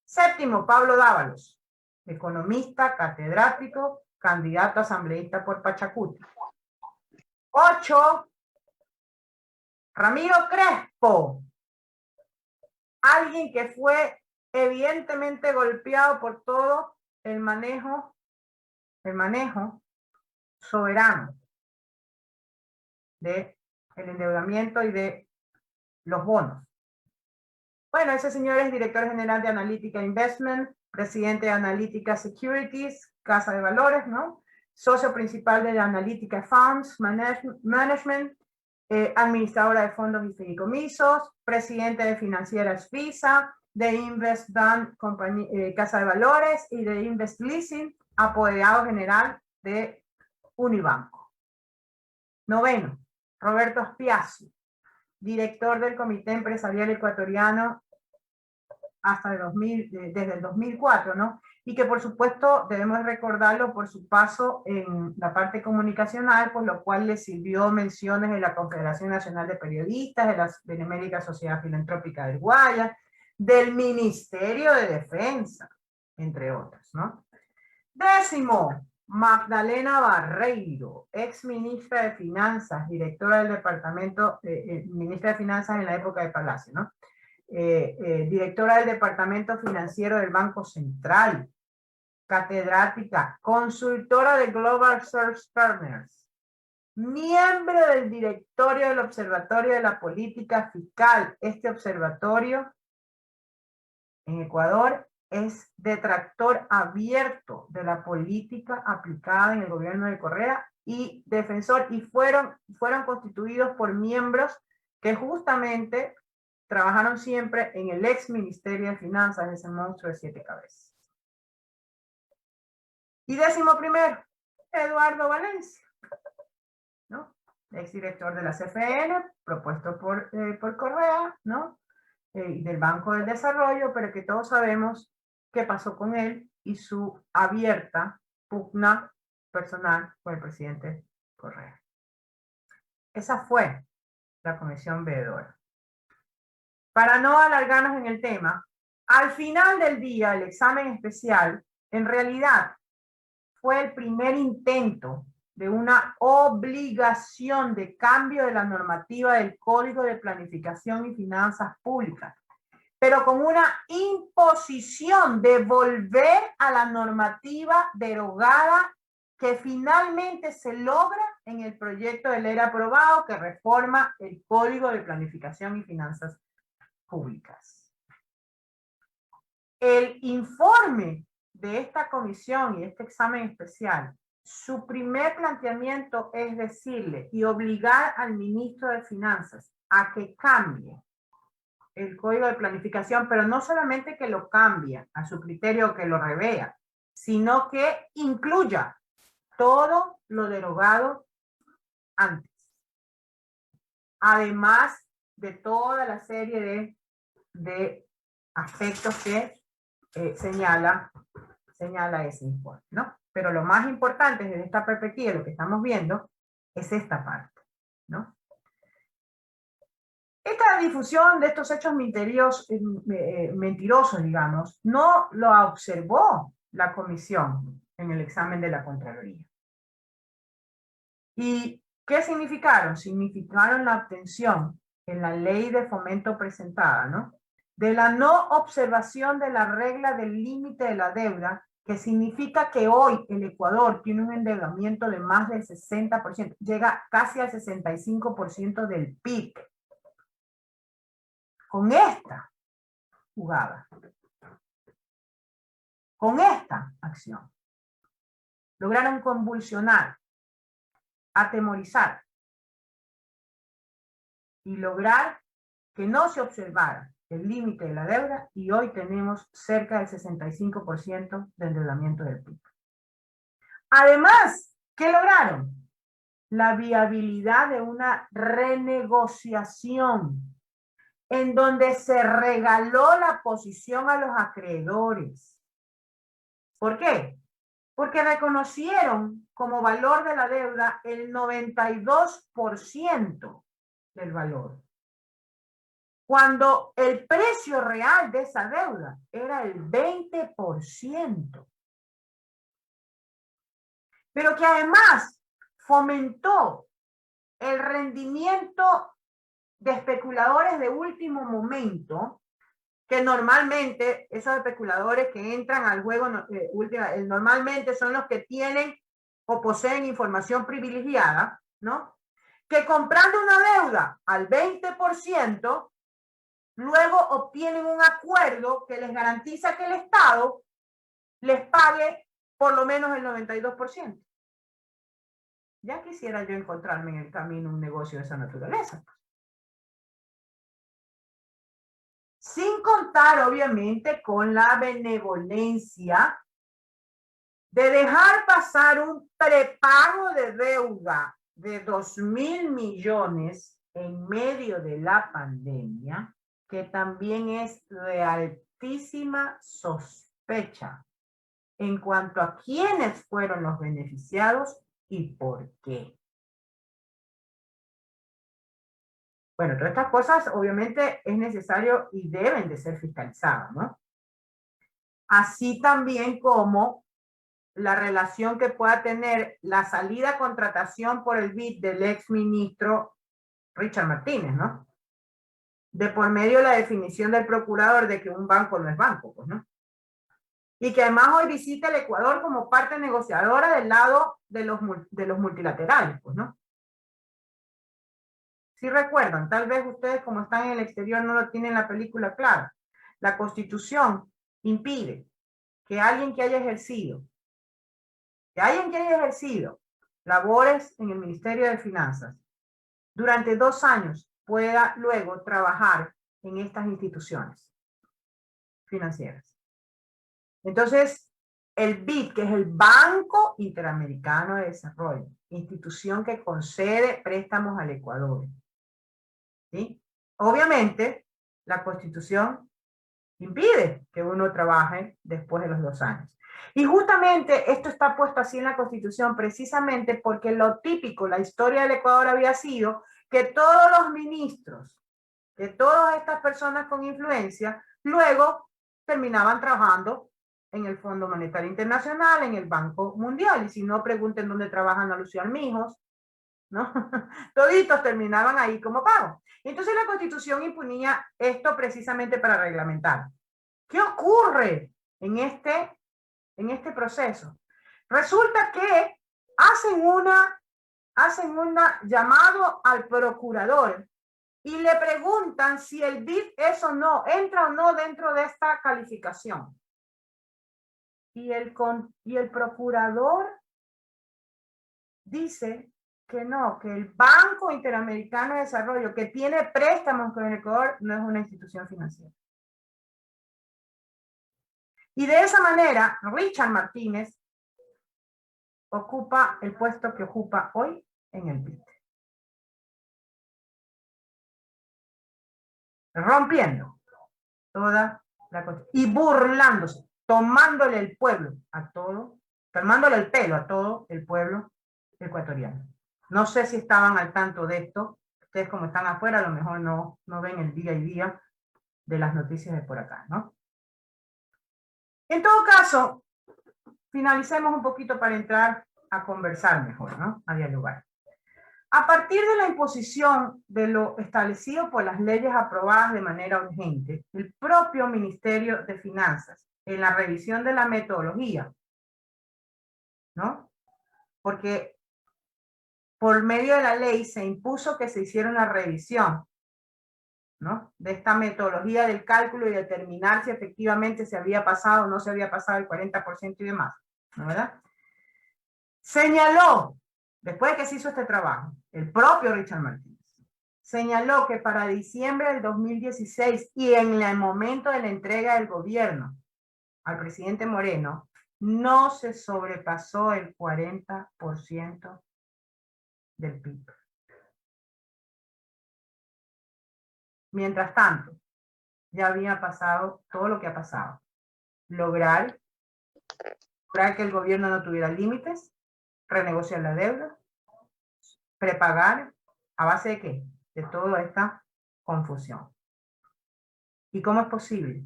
[SPEAKER 2] Séptimo, Pablo Dávalos, economista, catedrático, candidato a asambleísta por Pachacuti. 8, Ramiro Crespo, alguien que fue evidentemente golpeado por todo el manejo soberano del endeudamiento y de los bonos. Bueno, ese señor es director general de Analytica Investment, presidente de Analytica Securities, Casa de Valores, ¿no? Socio principal de Analytica Funds Management, administradora de fondos y fideicomisos, presidente de Financieras Visa, de InvestBank, Casa de Valores, y de Invest Leasing, apoderado general de Unibanco. Noveno, Roberto Aspiazu, director del Comité Empresarial Ecuatoriano desde el 2004, ¿no? Y que por supuesto debemos recordarlo por su paso en la parte comunicacional, por lo cual le sirvió menciones de la Confederación Nacional de Periodistas, de la Benemérita Sociedad Filantrópica del Guaya, del Ministerio de Defensa, entre otras, ¿no? Décimo, Magdalena Barreiro, ex ministra de Finanzas, directora del departamento, ministra de Finanzas en la época de Palacio, ¿no? Directora del Departamento Financiero del Banco Central, catedrática, consultora de Global Search Partners, miembro del directorio del Observatorio de la Política Fiscal. Este observatorio en Ecuador es detractor abierto de la política aplicada en el gobierno de Correa y defensor, y fueron constituidos por miembros que justamente trabajaron siempre en el ex Ministerio de Finanzas, ese monstruo de 7 cabezas. Y décimo primero, Eduardo Valencia, ¿no? Ex director de la CFN, propuesto por Correa, ¿no? Del Banco del Desarrollo, pero que todos sabemos qué pasó con él y su abierta pugna personal con el presidente Correa. Esa fue la comisión veedora. Para no alargarnos en el tema, al final del día, el examen especial, en realidad, fue el primer intento de una obligación de cambio de la normativa del Código de Planificación y Finanzas Públicas, pero con una imposición de volver a la normativa derogada que finalmente se logra en el proyecto de ley aprobado que reforma el Código de Planificación y Finanzas Públicas. El informe de esta comisión y este examen especial, su primer planteamiento es decirle y obligar al ministro de Finanzas a que cambie el Código de Planificación, pero no solamente que lo cambie a su criterio o que lo revea, sino que incluya todo lo derogado antes. Además de toda la serie de aspectos que señala ese informe, ¿no? Pero lo más importante desde esta perspectiva, lo que estamos viendo, es esta parte, ¿no? Esta difusión de estos hechos mentirosos, digamos, no lo observó la comisión en el examen de la Contraloría. Y ¿Qué significaron? Significaron la obtención en la ley de fomento presentada, ¿no? De la no observación de la regla del límite de la deuda, que significa que hoy el Ecuador tiene un endeudamiento de más del 60%, llega casi al 65% del PIB. Con esta jugada, con esta acción, lograron convulsionar, atemorizar y lograr que no se observara el límite de la deuda, y hoy tenemos cerca del 65% de endeudamiento del PIB. Además, ¿qué lograron? La viabilidad de una renegociación en donde se regaló la posición a los acreedores. ¿Por qué? Porque reconocieron como valor de la deuda el 92% del valor, cuando el precio real de esa deuda era el 20%. Pero que además fomentó el rendimiento de especuladores de último momento, que normalmente esos especuladores que entran al juego normalmente son los que tienen o poseen información privilegiada, ¿no? Que comprando una deuda al 20%, luego obtienen un acuerdo que les garantiza que el Estado les pague por lo menos el 92%. Ya quisiera yo encontrarme en el camino un negocio de esa naturaleza. Sin contar, obviamente, con la benevolencia de dejar pasar un prepago de deuda de 2.000 millones en medio de la pandemia, que también es de altísima sospecha en cuanto a quiénes fueron los beneficiados y por qué. Bueno, todas estas cosas obviamente es necesario y deben de ser fiscalizadas, ¿no? Así también como la relación que pueda tener la salida a contratación por el BID del ex ministro Richard Martínez, ¿no? De por medio de la definición del procurador de que un banco no es banco, pues, ¿no? Y que además hoy visita el Ecuador como parte negociadora del lado de los multilaterales, pues, ¿no? Si recuerdan, tal vez ustedes como están en el exterior no lo tienen la película clara. La Constitución impide que alguien que haya ejercido labores en el Ministerio de Finanzas durante 2 años pueda luego trabajar en estas instituciones financieras. Entonces, el BID, que es el Banco Interamericano de Desarrollo, institución que concede préstamos al Ecuador, ¿sí? Obviamente, la Constitución impide que uno trabaje después de los 2 años. Y justamente esto está puesto así en la Constitución precisamente porque lo típico, la historia del Ecuador había sido que todos los ministros, que todas estas personas con influencia, luego terminaban trabajando en el Fondo Monetario Internacional, en el Banco Mundial, y si no, pregunten dónde trabajan a Lucio Armijos, ¿no? Toditos terminaban ahí como pago. Entonces la Constitución imponía esto precisamente para reglamentar. ¿Qué ocurre en este proceso? Resulta que hacen un llamado al procurador y le preguntan si el BID es o no, entra o no dentro de esta calificación. Y el procurador dice que no, que el Banco Interamericano de Desarrollo, que tiene préstamos con el Ecuador, no es una institución financiera. Y de esa manera, Richard Martínez ocupa el puesto que ocupa hoy en el BID. Rompiendo toda la cosa y burlándose, tomándole el pueblo a todo, tomándole el pelo a todo el pueblo ecuatoriano. No sé si estaban al tanto de esto. Ustedes como están afuera, a lo mejor no ven el día y día de las noticias de por acá, ¿no? En todo caso, finalicemos un poquito para entrar a conversar mejor, ¿no? A dialogar. A partir de la imposición de lo establecido por las leyes aprobadas de manera urgente, el propio Ministerio de Finanzas, en la revisión de la metodología, ¿no? Porque por medio de la ley se impuso que se hiciera una revisión, ¿no?, de esta metodología del cálculo y determinar si efectivamente se había pasado o no se había pasado el 40% y demás, ¿no, verdad? Señaló, después de que se hizo este trabajo, el propio Richard Martínez, señaló que para diciembre del 2016 y en el momento de la entrega del gobierno al presidente Moreno, no se sobrepasó el 40% del PIB. Mientras tanto, ya había pasado todo lo que ha pasado. Lograr que el gobierno no tuviera límites, renegociar la deuda, prepagar, ¿a base de qué? De toda esta confusión. ¿Y cómo es posible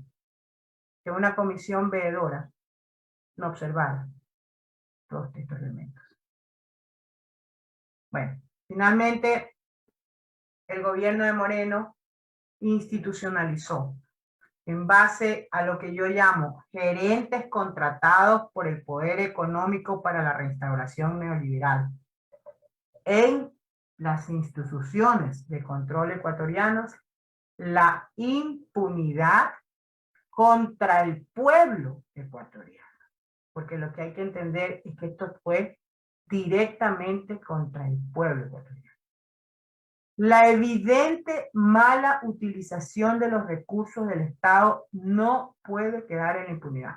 [SPEAKER 2] que una comisión veedora no observara todos estos elementos? Bueno, finalmente el gobierno de Moreno institucionalizó, en base a lo que yo llamo gerentes contratados por el poder económico para la restauración neoliberal, en las instituciones de control ecuatorianos, la impunidad contra el pueblo ecuatoriano. Porque lo que hay que entender es que esto fue directamente contra el pueblo ecuatoriano. La evidente mala utilización de los recursos del Estado no puede quedar en la impunidad.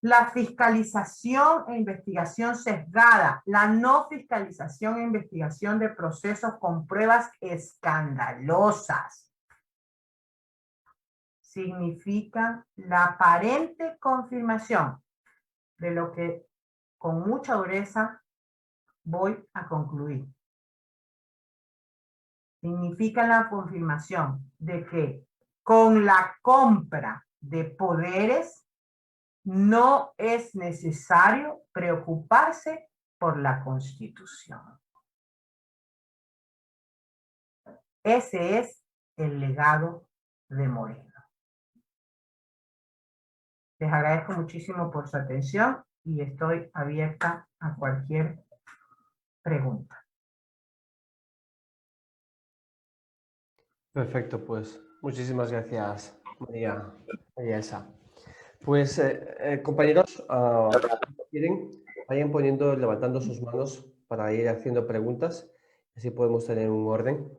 [SPEAKER 2] La fiscalización e investigación sesgada, la no fiscalización e investigación de procesos con pruebas escandalosas, significa la aparente confirmación de lo que con mucha dureza voy a concluir. Significa la confirmación de que con la compra de poderes no es necesario preocuparse por la Constitución. Ese es el legado de Moreno. Les agradezco muchísimo por su atención y estoy abierta a cualquier pregunta.
[SPEAKER 1] Perfecto, pues muchísimas gracias, María Elsa. Pues compañeros, quieren, vayan poniendo, levantando sus manos para ir haciendo preguntas, así podemos tener un orden.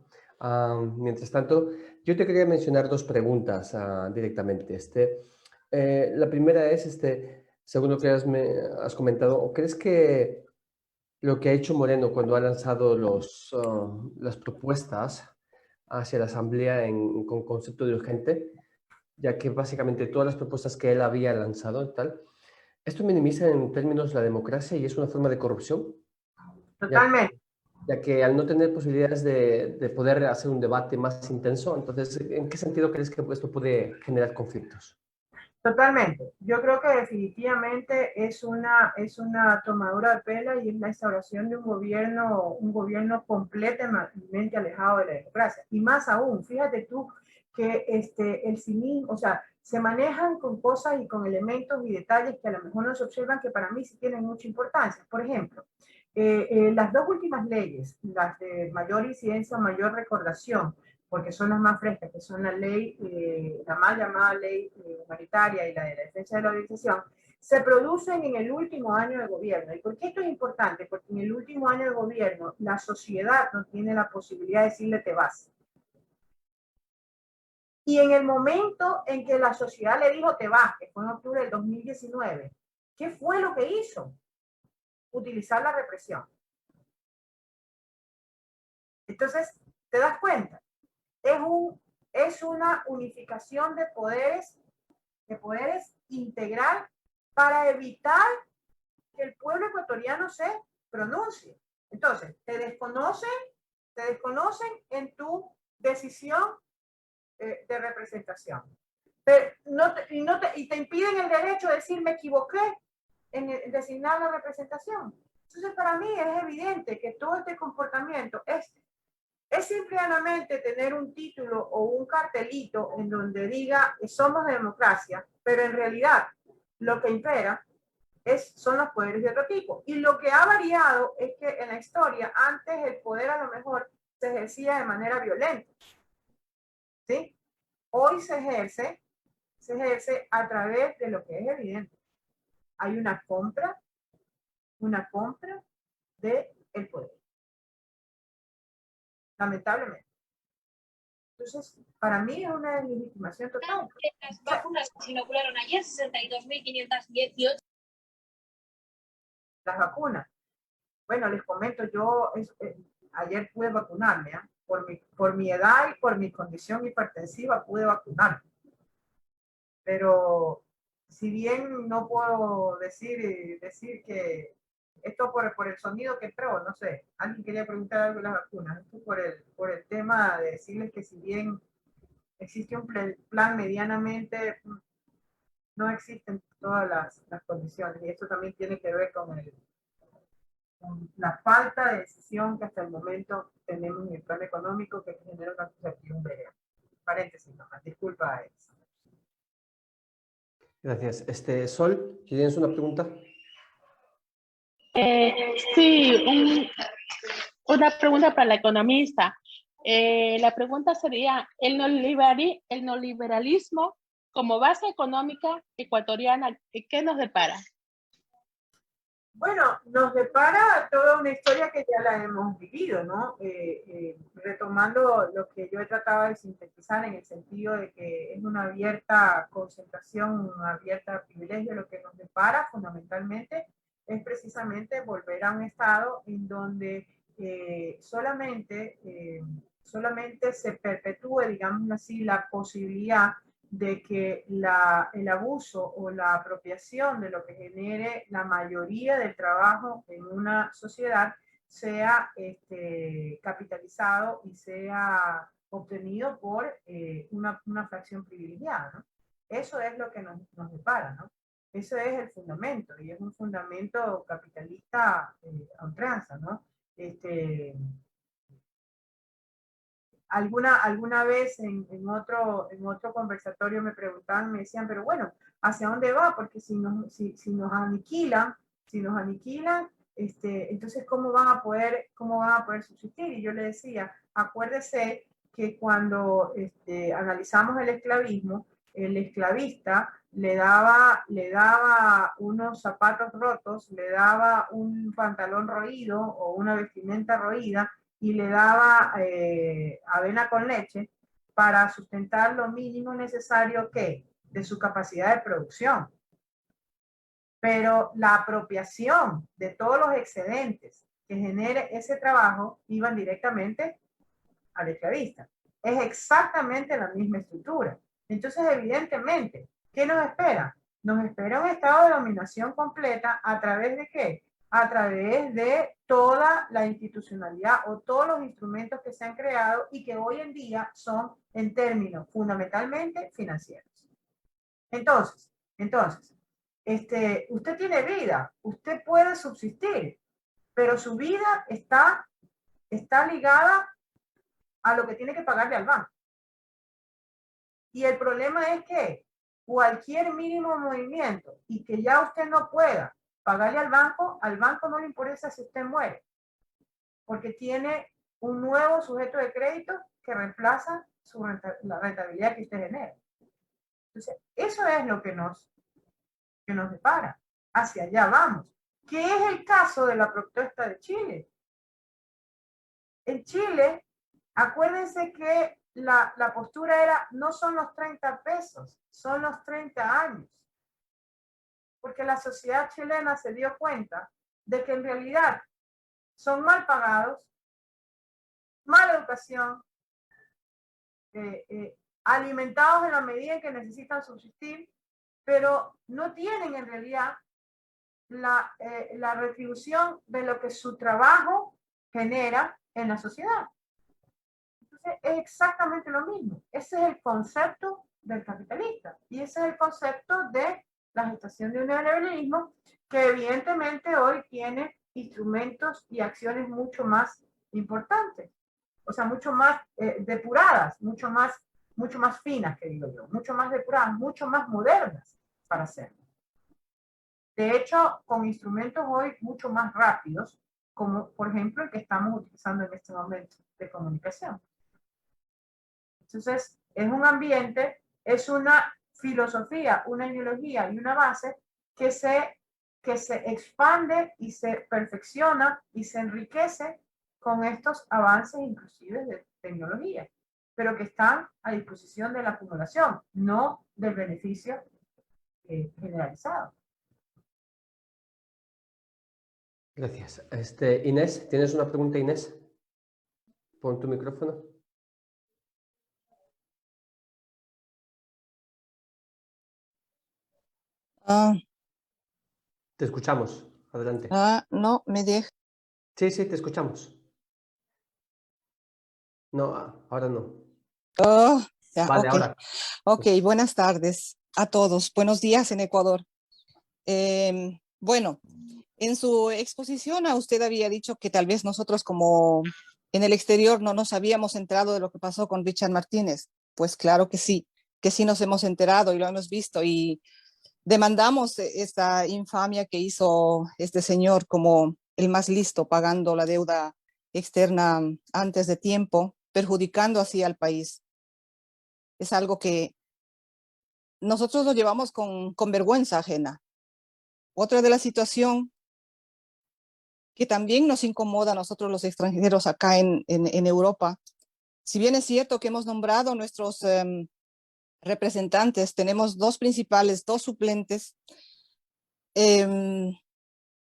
[SPEAKER 1] Mientras tanto, yo te quería mencionar dos preguntas directamente. La primera es, según lo que has comentado, ¿crees que lo que ha hecho Moreno cuando ha lanzado las propuestas hacia la Asamblea con concepto de urgente, ya que básicamente todas las propuestas que él había lanzado y tal, esto minimiza en términos la democracia y es una forma de corrupción?
[SPEAKER 2] Totalmente.
[SPEAKER 1] Ya que al no tener posibilidades de poder hacer un debate más intenso, entonces, ¿en qué sentido crees que esto puede generar conflictos?
[SPEAKER 2] Totalmente. Yo creo que definitivamente es una tomadura de pelo y es la instauración de un gobierno completamente alejado de la democracia. Y más aún, fíjate tú que el cinismo, o sea, se manejan con cosas y con elementos y detalles que a lo mejor no se observan que para mí sí tienen mucha importancia. Por ejemplo, las dos últimas leyes, las de mayor incidencia, mayor recordación, porque son las más frescas, que son la ley, la mal llamada ley humanitaria y la de la defensa de la organización, se producen en el último año de gobierno. ¿Y por qué esto es importante? Porque en el último año de gobierno la sociedad no tiene la posibilidad de decirle te vas. Y en el momento en que la sociedad le dijo te vas, que fue en octubre del 2019, ¿qué fue lo que hizo? Utilizar la represión. Entonces, ¿te das cuenta? Es una unificación de poderes integral para evitar que el pueblo ecuatoriano se pronuncie. Entonces, te desconocen en tu decisión de representación. Pero y te impiden el derecho de decir me equivoqué en designar la representación. Entonces, para mí es evidente que todo este comportamiento es simplemente tener un título o un cartelito en donde diga somos democracia, pero en realidad lo que impera son los poderes de otro tipo. Y lo que ha variado es que en la historia, antes el poder a lo mejor se ejercía de manera violenta. ¿Sí? Hoy se ejerce a través de lo que es evidente. Hay una compra del poder. Lamentablemente. Entonces, para mí es una deslegitimación total.
[SPEAKER 3] Las vacunas que se inocularon ayer, 62.518.
[SPEAKER 2] Las vacunas. Bueno, les comento, yo ayer pude vacunarme, ¿eh? Por mi edad y por mi condición hipertensiva pude vacunarme. Pero si bien no puedo decir que esto por el sonido que entró, no sé, alguien quería preguntar algo de las vacunas, esto por el tema de decirles que si bien existe un plan medianamente, no existen todas las condiciones, y esto también tiene que ver con la falta de decisión que hasta el momento tenemos en el plan económico que genera una incertidumbre. Paréntesis nomás, disculpa eso.
[SPEAKER 1] Gracias. Sol, ¿tienes una pregunta?
[SPEAKER 4] Sí, una pregunta para la economista. La pregunta sería, ¿el neoliberalismo como base económica ecuatoriana, qué nos depara?
[SPEAKER 2] Bueno, nos depara toda una historia que ya la hemos vivido, ¿no? Retomando lo que yo he tratado de sintetizar en el sentido de que es una abierta concentración, una abierta privilegio, lo que nos depara fundamentalmente es precisamente volver a un estado en donde solamente se perpetúe, digamos así, la posibilidad de que el abuso o la apropiación de lo que genere la mayoría del trabajo en una sociedad sea capitalizado y sea obtenido por una fracción privilegiada, ¿no? Eso es lo que nos depara, ¿no? Ese es el fundamento, y es un fundamento capitalista a ultranza, ¿no? Alguna vez en otro conversatorio me preguntaban, me decían, pero bueno, ¿hacia dónde va? Porque si nos aniquilan, entonces ¿cómo van a poder subsistir? Y yo le decía, acuérdese que cuando analizamos el esclavismo, el esclavista le daba unos zapatos rotos, le daba un pantalón roído o una vestimenta roída, y le daba avena con leche para sustentar lo mínimo necesario de su capacidad de producción. Pero la apropiación de todos los excedentes que genere ese trabajo iban directamente al esclavista. Es exactamente la misma estructura. Entonces, evidentemente, ¿qué nos espera? Nos espera un estado de dominación completa. ¿A través de qué? A través de toda la institucionalidad o todos los instrumentos que se han creado y que hoy en día son en términos fundamentalmente financieros. Entonces, usted tiene vida, usted puede subsistir, pero su vida está ligada a lo que tiene que pagarle al banco. Y el problema es que cualquier mínimo movimiento y que ya usted no pueda pagarle al banco no le interesa si usted muere, porque tiene un nuevo sujeto de crédito que reemplaza la rentabilidad que usted genera. Entonces, eso es lo que nos depara. Hacia allá vamos. ¿Qué es el caso de la protesta de Chile? En Chile, acuérdense que la postura era, no son los 30 pesos, son los 30 años. Porque la sociedad chilena se dio cuenta de que en realidad son mal pagados, mala educación, alimentados en la medida en que necesitan subsistir, pero no tienen en realidad la retribución de lo que su trabajo genera en la sociedad. Entonces, es exactamente lo mismo. Ese es el concepto del capitalista y ese es el concepto de la gestación de un neoliberalismo que evidentemente hoy tiene instrumentos y acciones mucho más importantes, o sea, mucho más depuradas, mucho más finas, que digo yo, mucho más depuradas, mucho más modernas para hacerlo. De hecho, con instrumentos hoy mucho más rápidos, como por ejemplo el que estamos utilizando en este momento de comunicación. Entonces, es un ambiente, es una filosofía, una ideología y una base que se expande y se perfecciona y se enriquece con estos avances inclusive de tecnología, pero que están a disposición de la acumulación, no del beneficio generalizado.
[SPEAKER 1] Gracias. Inés, ¿tienes una pregunta, Inés? Pon tu micrófono. Te escuchamos. Adelante.
[SPEAKER 5] No, me deja.
[SPEAKER 1] Sí, sí, te escuchamos. No, ahora no.
[SPEAKER 5] Ya,
[SPEAKER 1] Vale,
[SPEAKER 5] ok.
[SPEAKER 1] ahora.
[SPEAKER 5] Ok, buenas tardes a todos. Buenos días en Ecuador. Bueno, en su exposición a usted había dicho que tal vez nosotros como en el exterior no nos habíamos enterado de lo que pasó con Richard Martínez. Pues claro que sí nos hemos enterado y lo hemos visto y demandamos esta infamia que hizo este señor como el más listo, pagando la deuda externa antes de tiempo, perjudicando así al país. Es algo que nosotros lo llevamos con vergüenza ajena. Otra de la situación que también nos incomoda a nosotros los extranjeros acá en Europa, si bien es cierto que hemos nombrado nuestros representantes, tenemos dos principales, dos suplentes, en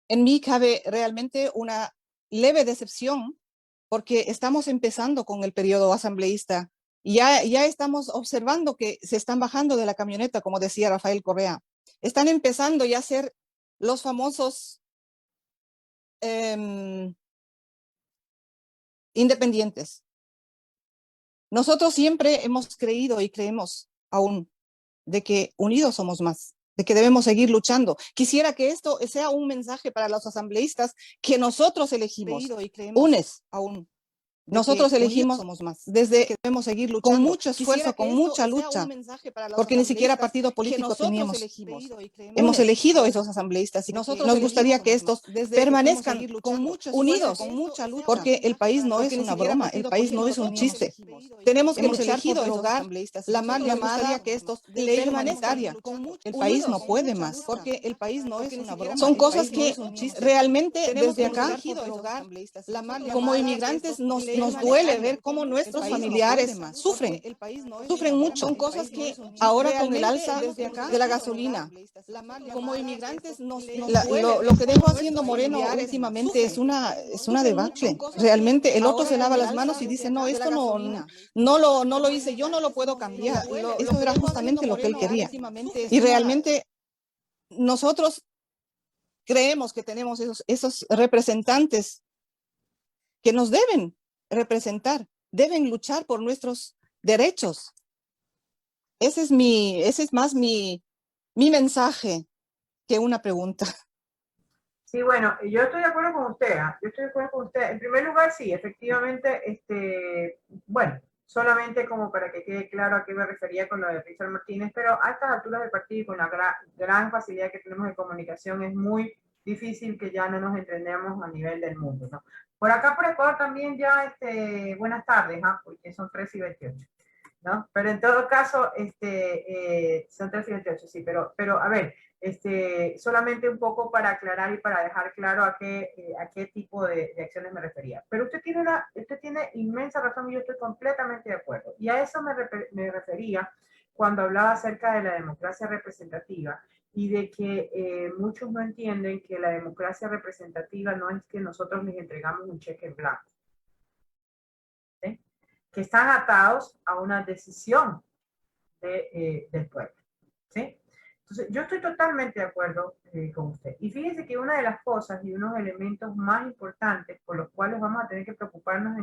[SPEAKER 5] mí cabe realmente una leve decepción porque estamos empezando con el periodo asambleísta y ya estamos observando que se están bajando de la camioneta, como decía Rafael Correa. Están empezando ya a ser los famosos independientes. Nosotros siempre hemos creído y creemos aún de que unidos somos más, de que debemos seguir luchando. Quisiera que esto sea un mensaje para los asambleístas que nosotros elegimos. Unes aún. Nosotros elegimos somos más. Desde que debemos seguir luchando. Con mucho esfuerzo, con mucha lucha. Porque ni siquiera partido político teníamos. Hemos elegido esos asambleístas y nos gustaría que estos permanezcan unidos, con mucha lucha. Porque el país no es una broma, el país no es un chiste. Tenemos que luchar por derogar la mal llamada que estos ley humanitaria. El país no puede más. Porque el país no es una broma. Son cosas que realmente desde acá, como inmigrantes, nos duele ver cómo nuestros familiares sufren mucho. Son cosas que ahora con el alza de la gasolina, como inmigrantes, lo que dejo haciendo Moreno últimamente es una debacle. Realmente el otro se lava las manos y dice, no, esto no lo hice yo, no lo puedo cambiar. Eso era justamente lo que él quería. Y realmente nosotros creemos que tenemos esos representantes que nos deben representar, deben luchar por nuestros derechos. Ese es más mi mensaje que una pregunta.
[SPEAKER 2] Sí, bueno, yo estoy de acuerdo con usted, yo estoy de acuerdo con usted. En primer lugar, sí, efectivamente, bueno, solamente como para que quede claro a qué me refería con lo de Richard Martínez, pero a estas alturas del partido y con la gran facilidad que tenemos de comunicación es muy difícil que ya no nos entendamos a nivel del mundo, ¿no? Por acá, por Ecuador también ya, buenas tardes, porque son 3:28, ¿no? Pero en todo caso, son 3:28, sí, pero a ver, solamente un poco para aclarar y para dejar claro a qué tipo de acciones me refería. Pero usted tiene inmensa razón y yo estoy completamente de acuerdo. Y a eso me refería cuando hablaba acerca de la democracia representativa y de que muchos no entienden que la democracia representativa no es que nosotros les entregamos un cheque en blanco, ¿sí? Que están atados a una decisión del pueblo, ¿sí? Entonces, yo estoy totalmente de acuerdo con usted. Y fíjese que una de las cosas y unos elementos más importantes por los cuales vamos a tener que preocuparnos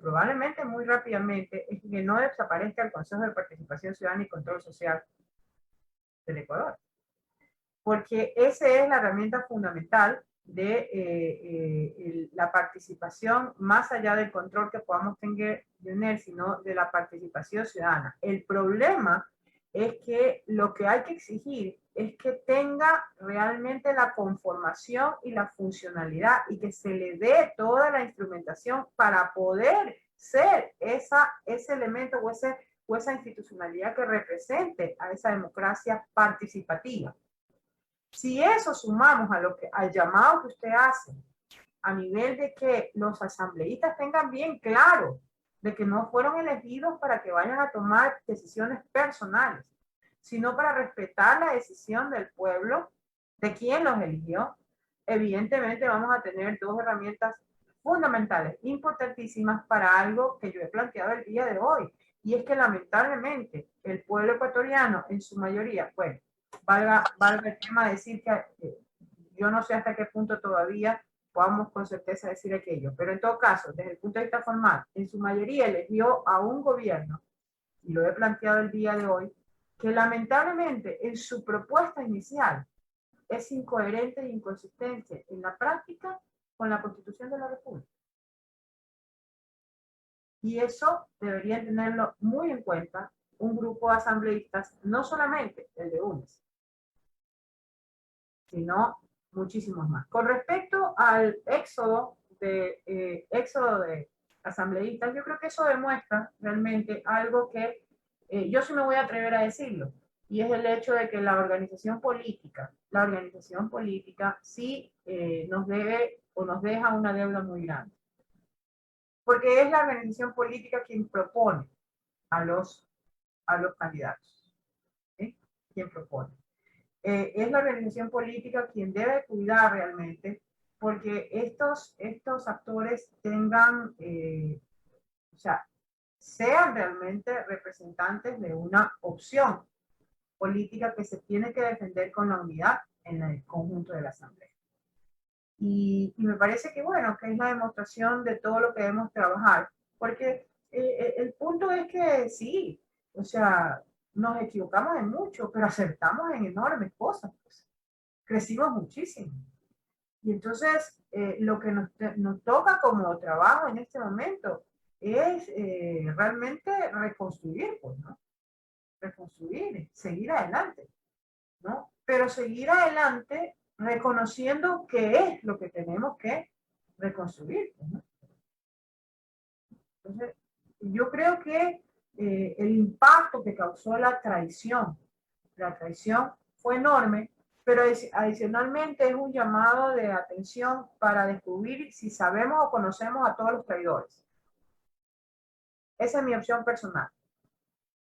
[SPEAKER 2] probablemente muy rápidamente es que no desaparezca el Consejo de Participación Ciudadana y Control Social del Ecuador. Porque esa es la herramienta fundamental de la participación, más allá del control que podamos tener, sino de la participación ciudadana. El problema es que lo que hay que exigir es que tenga realmente la conformación y la funcionalidad y que se le dé toda la instrumentación para poder ser ese elemento o esa institucionalidad que represente a esa democracia participativa. Si eso sumamos al llamado que usted hace, a nivel de que los asambleístas tengan bien claro de que no fueron elegidos para que vayan a tomar decisiones personales, sino para respetar la decisión del pueblo, de quien los eligió, evidentemente vamos a tener dos herramientas fundamentales, importantísimas para algo que yo he planteado el día de hoy, y es que lamentablemente el pueblo ecuatoriano en su mayoría, bueno, valga el tema decir que yo no sé hasta qué punto todavía podamos con certeza decir aquello, pero en todo caso, desde el punto de vista formal, en su mayoría eligió a un gobierno, y lo he planteado el día de hoy, que lamentablemente en su propuesta inicial es incoherente e inconsistente en la práctica con la Constitución de la República. Y eso deberían tenerlo muy en cuenta un grupo de asambleístas, no solamente el de UNES, sino muchísimos más. Con respecto al éxodo de asambleístas, yo creo que eso demuestra realmente algo que yo sí me voy a atrever a decirlo, y es el hecho de que la organización política sí nos debe o nos deja una deuda muy grande. Porque es la organización política quien propone a los candidatos. ¿Sí? Quien propone. Es la organización política quien debe cuidar realmente porque estos actores tengan, o sea, sean realmente representantes de una opción política que se tiene que defender con la unidad en el conjunto de la Asamblea. Y me parece que, bueno, que es la demostración de todo lo que debemos trabajar, porque el punto es que sí, o sea, nos equivocamos en mucho, pero acertamos en enormes cosas, pues. Crecimos muchísimo. Y entonces, lo que nos toca como trabajo en este momento es realmente reconstruir, pues, ¿no? Reconstruir, seguir adelante, ¿no? Pero seguir adelante reconociendo qué es lo que tenemos que reconstruir, ¿no? Entonces, yo creo que el impacto que causó la traición fue enorme, pero adicionalmente es un llamado de atención para descubrir si sabemos o conocemos a todos los traidores. Esa es mi opción personal.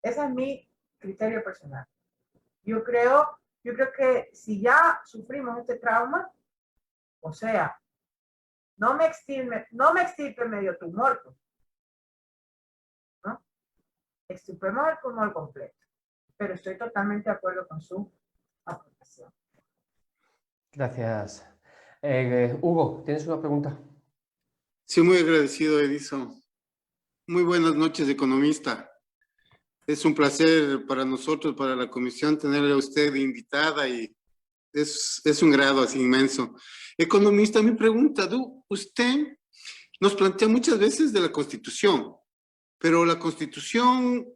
[SPEAKER 2] Ese es mi criterio personal. Yo creo que si ya sufrimos este trauma, o sea, no me extirpe medio tumor, ¿no? Extirpemos el tumor completo. Pero estoy totalmente de acuerdo con su aportación.
[SPEAKER 1] Gracias. Hugo, ¿tienes una pregunta?
[SPEAKER 6] Sí, muy agradecido, Edison. Muy buenas noches, economista. Es un placer para nosotros, para la comisión, tenerle a usted invitada y es un grado así inmenso. Economista, mi pregunta, usted nos plantea muchas veces de la Constitución, pero la Constitución,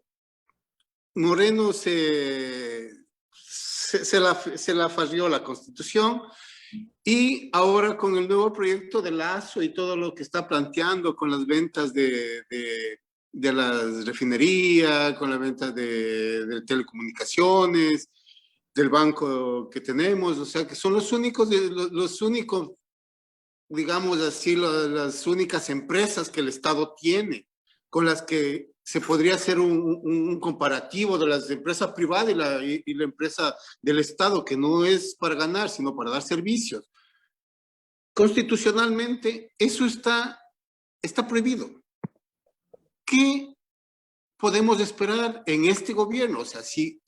[SPEAKER 6] Moreno se la farrió la Constitución y ahora con el nuevo proyecto de Lazo y todo lo que está planteando con las ventas de las refinerías, con las ventas de telecomunicaciones, del banco que tenemos, o sea, que son los únicos, digamos así, las únicas empresas que el Estado tiene, con las que se podría hacer un comparativo de las empresas privadas y la empresa del Estado, que no es para ganar, sino para dar servicios. Constitucionalmente, eso está prohibido. ¿Qué podemos esperar en este gobierno? O sea, si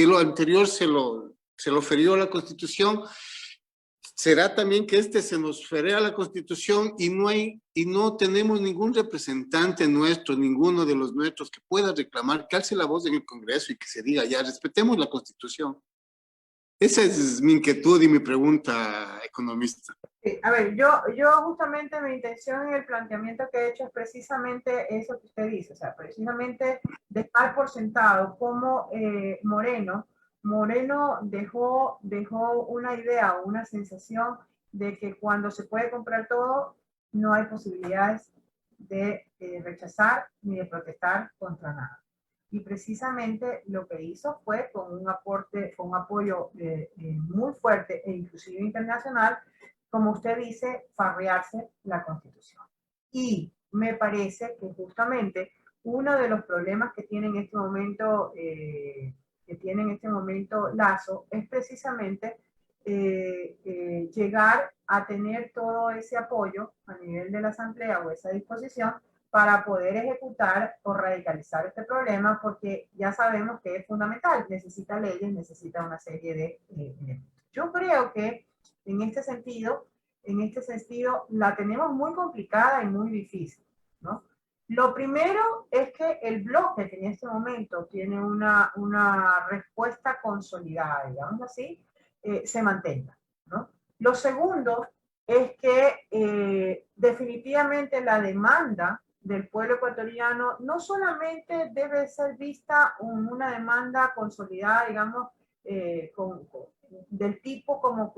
[SPEAKER 6] lo anterior se lo ferió la Constitución, ¿será también que se nos ferea la Constitución y no tenemos ningún representante nuestro, ninguno de los nuestros que pueda reclamar, que alce la voz en el Congreso y que se diga, ya, respetemos la Constitución? Esa es mi inquietud y mi pregunta, economista.
[SPEAKER 2] Sí, a ver, yo justamente mi intención en el planteamiento que he hecho es precisamente eso que usted dice, o sea, precisamente dejar por sentado cómo Moreno dejó una idea o una sensación de que cuando se puede comprar todo, no hay posibilidades de rechazar ni de protestar contra nada. Y precisamente lo que hizo fue con un apoyo muy fuerte e inclusive internacional, como usted dice, farrearse la Constitución. Y me parece que justamente uno de los problemas que tiene en este momento, Lasso, es precisamente llegar a tener todo ese apoyo a nivel de la Asamblea o esa disposición para poder ejecutar o radicalizar este problema, porque ya sabemos que es fundamental, necesita leyes, necesita una serie de elementos. Yo creo que en este sentido, la tenemos muy complicada y muy difícil, ¿no? Lo primero es que el bloque que en este momento tiene una respuesta consolidada, digamos así, se mantenga, ¿no? Lo segundo es que definitivamente la demanda del pueblo ecuatoriano no solamente debe ser vista como una demanda consolidada, digamos, del tipo como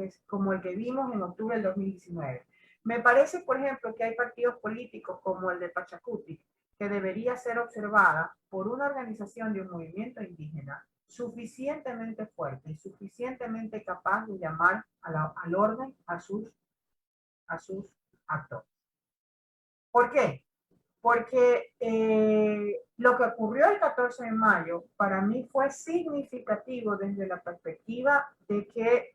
[SPEAKER 2] el que vimos en octubre del 2019. Me parece, por ejemplo, que hay partidos políticos como el de Pachacuti, que debería ser observada por una organización de un movimiento indígena suficientemente fuerte y suficientemente capaz de llamar al orden a sus actores. ¿Por qué? Porque lo que ocurrió el 14 de mayo para mí fue significativo desde la perspectiva de que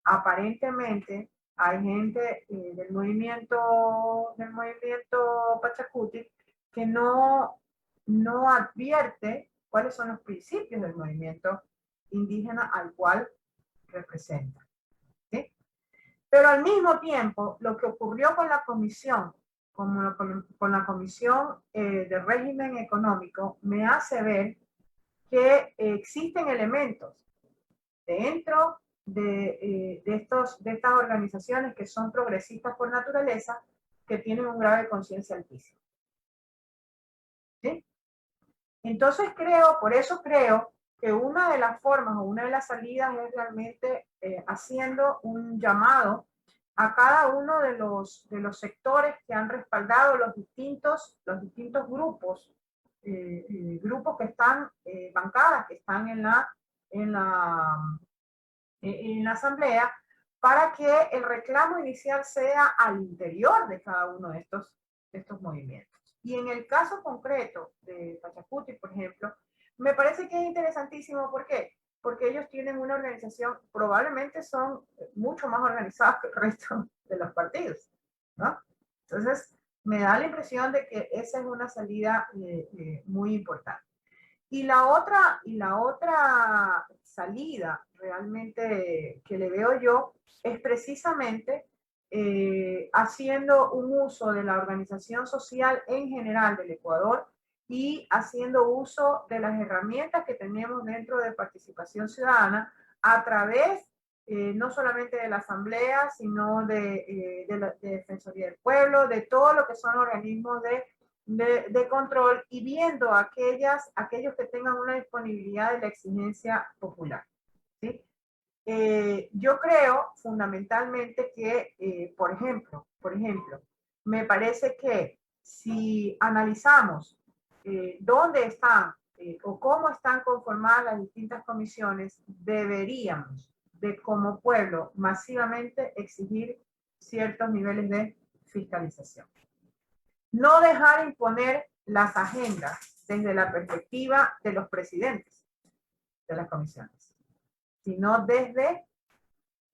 [SPEAKER 2] aparentemente hay gente del movimiento Pachacuti que no advierte cuáles son los principios del movimiento indígena al cual representa, ¿sí? Pero al mismo tiempo, lo que ocurrió con la comisión, con la comisión de régimen económico, me hace ver que existen elementos dentro de estas organizaciones que son progresistas por naturaleza, que tienen un grado de conciencia altísimo, ¿sí? Entonces por eso creo que una de las formas o una de las salidas es realmente haciendo un llamado a cada uno de los sectores que han respaldado los distintos grupos, grupos que están, bancadas, que están en la asamblea, para que el reclamo inicial sea al interior de cada uno de estos movimientos. Y en el caso concreto de Pachacuti, por ejemplo, me parece que es interesantísimo. ¿Por qué? Porque ellos tienen una organización, probablemente son mucho más organizados que el resto de los partidos, ¿no? Entonces, me da la impresión de que esa es una salida muy importante. Y la otra salida realmente que le veo yo es precisamente haciendo un uso de la organización social en general del Ecuador y haciendo uso de las herramientas que tenemos dentro de participación ciudadana a través no solamente de la Asamblea, sino de Defensoría del Pueblo, de todo lo que son organismos de control, y viendo aquellos que tengan una disponibilidad de la exigencia popular, ¿sí? Yo creo fundamentalmente que, por ejemplo, me parece que si analizamos dónde están o cómo están conformadas las distintas comisiones, deberíamos como pueblo masivamente exigir ciertos niveles de fiscalización. No dejar imponer las agendas desde la perspectiva de los presidentes de las comisiones, sino desde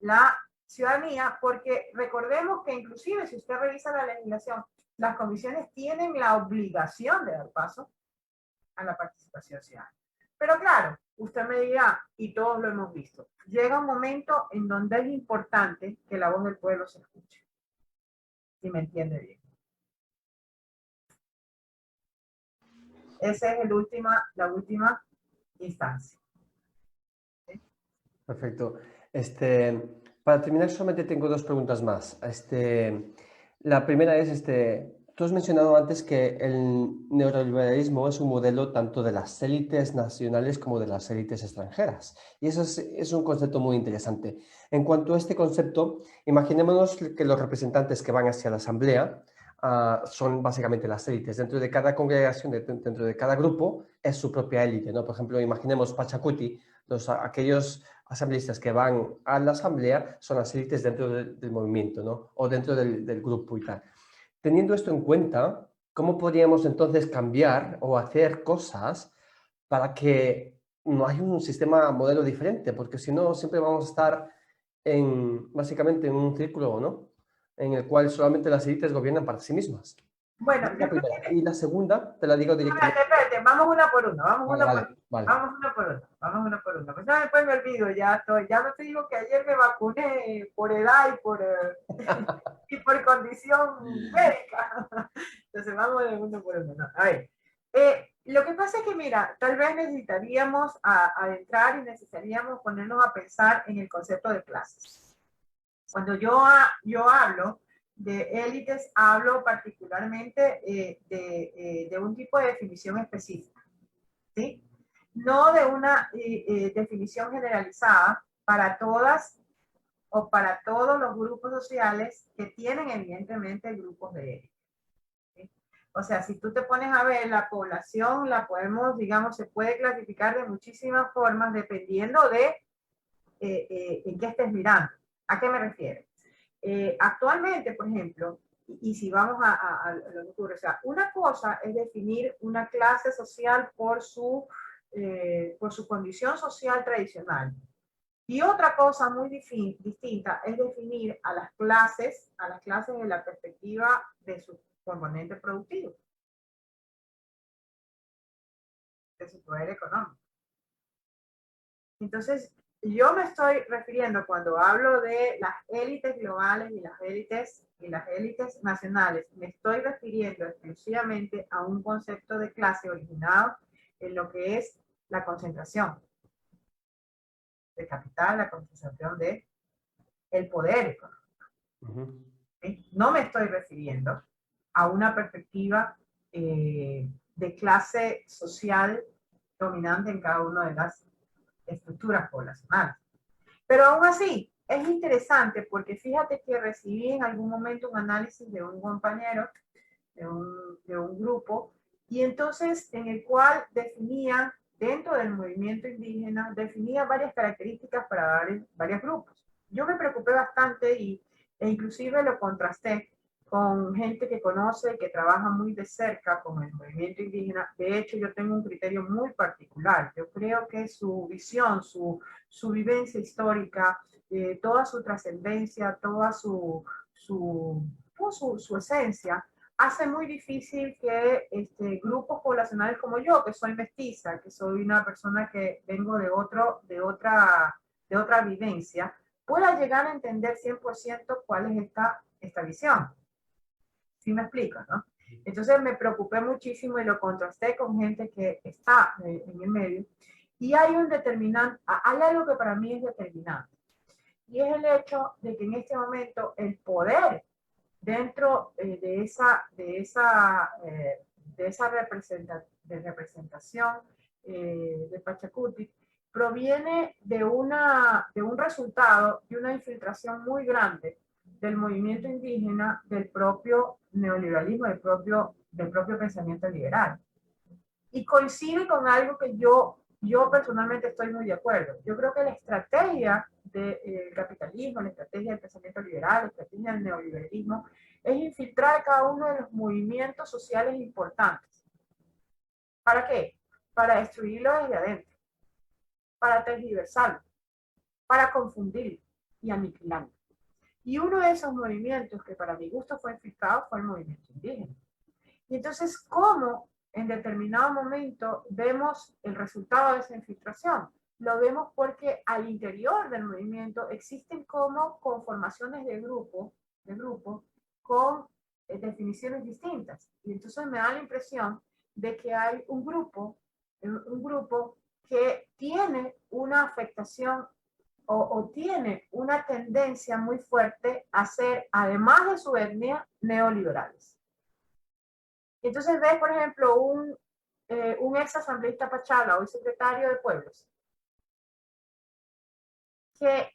[SPEAKER 2] la ciudadanía, porque recordemos que inclusive si usted revisa la legislación, las comisiones tienen la obligación de dar paso a la participación ciudadana. Pero claro, usted me dirá, y todos lo hemos visto, llega un momento en donde es importante que la voz del pueblo se escuche. Si me entiende bien. Esa es la última instancia. ¿Sí?
[SPEAKER 1] Perfecto. Para terminar, solamente tengo dos preguntas más. La primera es, tú has mencionado antes que el neoliberalismo es un modelo tanto de las élites nacionales como de las élites extranjeras. Y eso es un concepto muy interesante. En cuanto a este concepto, imaginémonos que los representantes que van hacia la asamblea son básicamente las élites. Dentro de cada congregación, dentro de cada grupo, es su propia élite, ¿no? Por ejemplo, imaginemos Pachacuti, aquellos asambleístas que van a la asamblea son las élites dentro del movimiento, ¿no? O dentro del grupo y tal. Teniendo esto en cuenta, ¿cómo podríamos entonces cambiar o hacer cosas para que no haya un sistema modelo diferente? Porque si no, siempre vamos a estar básicamente en un círculo, ¿no? En el cual solamente las élites gobiernan para sí mismas.
[SPEAKER 2] Bueno,
[SPEAKER 1] La
[SPEAKER 2] yo creo
[SPEAKER 1] primera.
[SPEAKER 2] que...
[SPEAKER 1] Y la segunda, te la digo directamente.
[SPEAKER 2] Espérate, vamos una por una, vamos
[SPEAKER 1] Vale,
[SPEAKER 2] una por
[SPEAKER 1] vale,
[SPEAKER 2] una.
[SPEAKER 1] vale.
[SPEAKER 2] Vamos una por una, vamos una por una. Pues no, después me olvido, ya no te digo que ayer me vacuné por edad y por condición médica. Entonces vamos de uno por uno. No, a ver, lo que pasa es que, mira, tal vez necesitaríamos adentrar y necesitaríamos ponernos a pensar en el concepto de clases. Cuando yo hablo de élites, hablo particularmente de un tipo de definición específica, ¿sí? No de una definición generalizada para todas o para todos los grupos sociales que tienen evidentemente grupos de élite. ¿Sí? O sea, si tú te pones a ver la población, la podemos, digamos, se puede clasificar de muchísimas formas dependiendo de en qué estés mirando. ¿A qué me refiero? Actualmente, por ejemplo, y si vamos a lo que ocurre, o sea, una cosa es definir una clase social por su condición social tradicional. Y otra cosa muy distinta es definir a las clases en la perspectiva de su componente productivo, de su poder económico. Entonces, yo me estoy refiriendo cuando hablo de las élites globales y las élites nacionales, me estoy refiriendo exclusivamente a un concepto de clase originado en lo que es la concentración de capital, la concentración de el poder económico. ¿Sí? No me estoy refiriendo a una perspectiva de clase social dominante en cada una de las estructuras poblacionales. Pero aún así, es interesante porque fíjate que recibí en algún momento un análisis de un compañero, de un grupo, y entonces en el cual definía, dentro del movimiento indígena, definía varias características para varios grupos. Yo me preocupé bastante e inclusive lo contrasté con gente que conoce, que trabaja muy de cerca con el movimiento indígena. De hecho, yo tengo un criterio muy particular. Yo creo que su visión, su vivencia histórica, toda su trascendencia, toda su esencia, hace muy difícil que grupos poblacionales como yo, que soy mestiza, que soy una persona que vengo de otra vivencia, pueda llegar a entender 100% cuál es esta visión. ¿Sí me explico, no? Entonces me preocupé muchísimo y lo contrasté con gente que está en el medio. Y hay algo que para mí es determinante. Y es el hecho de que en este momento el poder dentro de esa representación de Pachacuti proviene de un resultado de una infiltración muy grande del movimiento indígena, del propio neoliberalismo, del propio pensamiento liberal. Y coincide con algo que yo personalmente estoy muy de acuerdo. Yo creo que la estrategia del capitalismo, la estrategia del pensamiento liberal, la estrategia del neoliberalismo, es infiltrar cada uno de los movimientos sociales importantes. ¿Para qué? Para destruirlo desde adentro, para tergiversarlo, para confundirlo y aniquilarlo. Y uno de esos movimientos que para mi gusto fue infiltrado fue el movimiento indígena. Y entonces, ¿cómo en determinado momento vemos el resultado de esa infiltración? Lo vemos porque al interior del movimiento existen como conformaciones de grupo con definiciones distintas. Y entonces me da la impresión de que hay un grupo que tiene una afectación o tiene una tendencia muy fuerte a ser, además de su etnia, neoliberales. Entonces ves, por ejemplo, un ex asambleísta Pachala, hoy secretario de Pueblos, que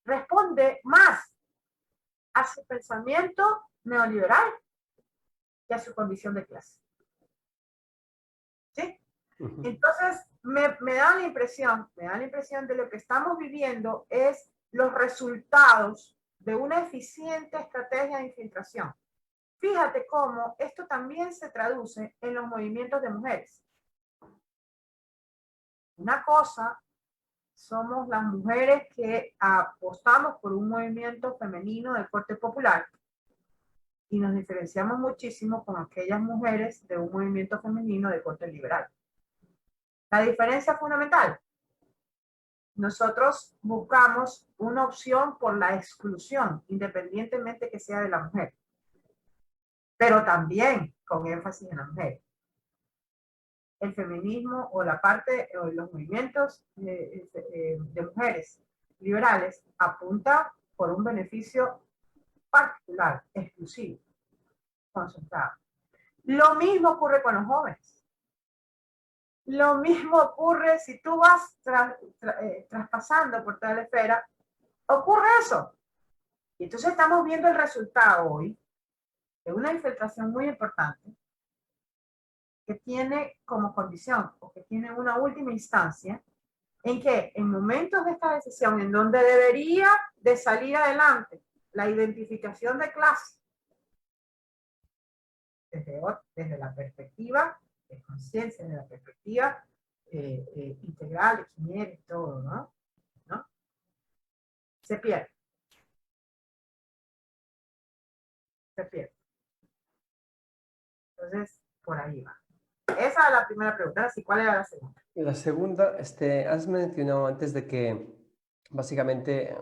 [SPEAKER 2] responde más a su pensamiento neoliberal que a su condición de clase. ¿Sí? Entonces, me da la impresión de lo que estamos viviendo es los resultados de una eficiente estrategia de infiltración. Fíjate cómo esto también se traduce en los movimientos de mujeres. Una cosa somos las mujeres que apostamos por un movimiento femenino de corte popular y nos diferenciamos muchísimo con aquellas mujeres de un movimiento femenino de corte liberal. La diferencia fundamental: nosotros buscamos una opción por la exclusión, independientemente que sea de la mujer, pero también con énfasis en la mujer. El feminismo o la parte o los movimientos de mujeres liberales apunta por un beneficio particular, exclusivo, concentrado. Lo mismo ocurre con los jóvenes. Lo mismo ocurre si tú vas traspasando por toda la esfera, ocurre eso. Y entonces estamos viendo el resultado hoy de una infiltración muy importante que tiene como condición, o que tiene una última instancia, en que en momentos de esta decisión, en donde debería de salir adelante la identificación de clase, desde la perspectiva de conciencia, desde la perspectiva integral, de todo, ¿no? Se pierde. Se pierde. Entonces, por ahí va. Esa es la primera pregunta. Así, ¿cuál era la segunda?
[SPEAKER 1] La segunda, has mencionado antes de que básicamente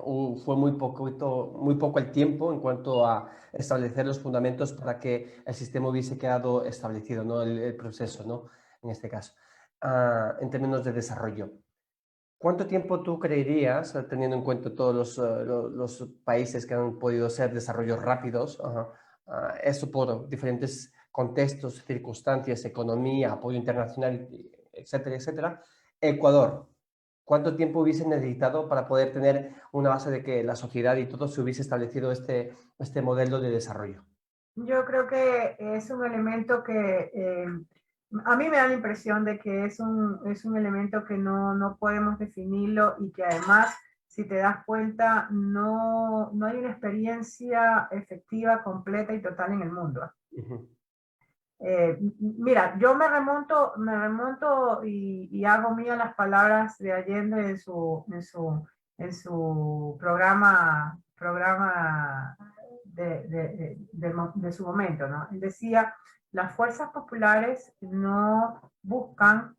[SPEAKER 1] fue muy poco el tiempo en cuanto a establecer los fundamentos para que el sistema hubiese quedado establecido, ¿no? El proceso, ¿no? En este caso, en términos de desarrollo. ¿Cuánto tiempo tú creerías, teniendo en cuenta todos los países que han podido ser desarrollos rápidos, eso por diferentes contextos, circunstancias, economía, apoyo internacional, etcétera, etcétera? Ecuador, ¿cuánto tiempo hubiese necesitado para poder tener una base de que la sociedad y todo se hubiese establecido este modelo de desarrollo?
[SPEAKER 2] Yo creo que es un elemento que a mí me da la impresión de que es un elemento que no podemos definirlo y que además, si te das cuenta, no hay una experiencia efectiva, completa y total en el mundo. Mira, yo me remonto y hago mía las palabras de Allende en su programa de su momento, ¿no? Él decía: las fuerzas populares no buscan,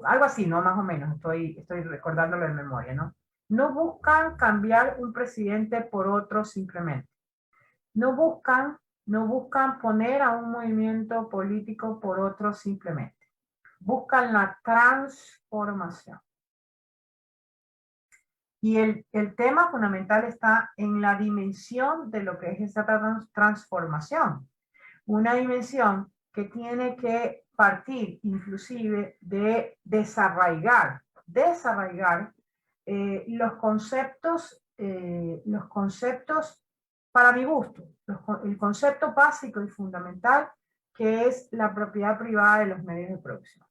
[SPEAKER 2] algo así, ¿no? Más o menos, estoy recordándolo de memoria, ¿no? No buscan cambiar un presidente por otro simplemente. No buscan poner a un movimiento político por otro simplemente. Buscan la transformación. Y el tema fundamental está en la dimensión de lo que es esta transformación. Una dimensión que tiene que partir inclusive de desarraigar los conceptos para mi gusto, el concepto básico y fundamental que es la propiedad privada de los medios de producción.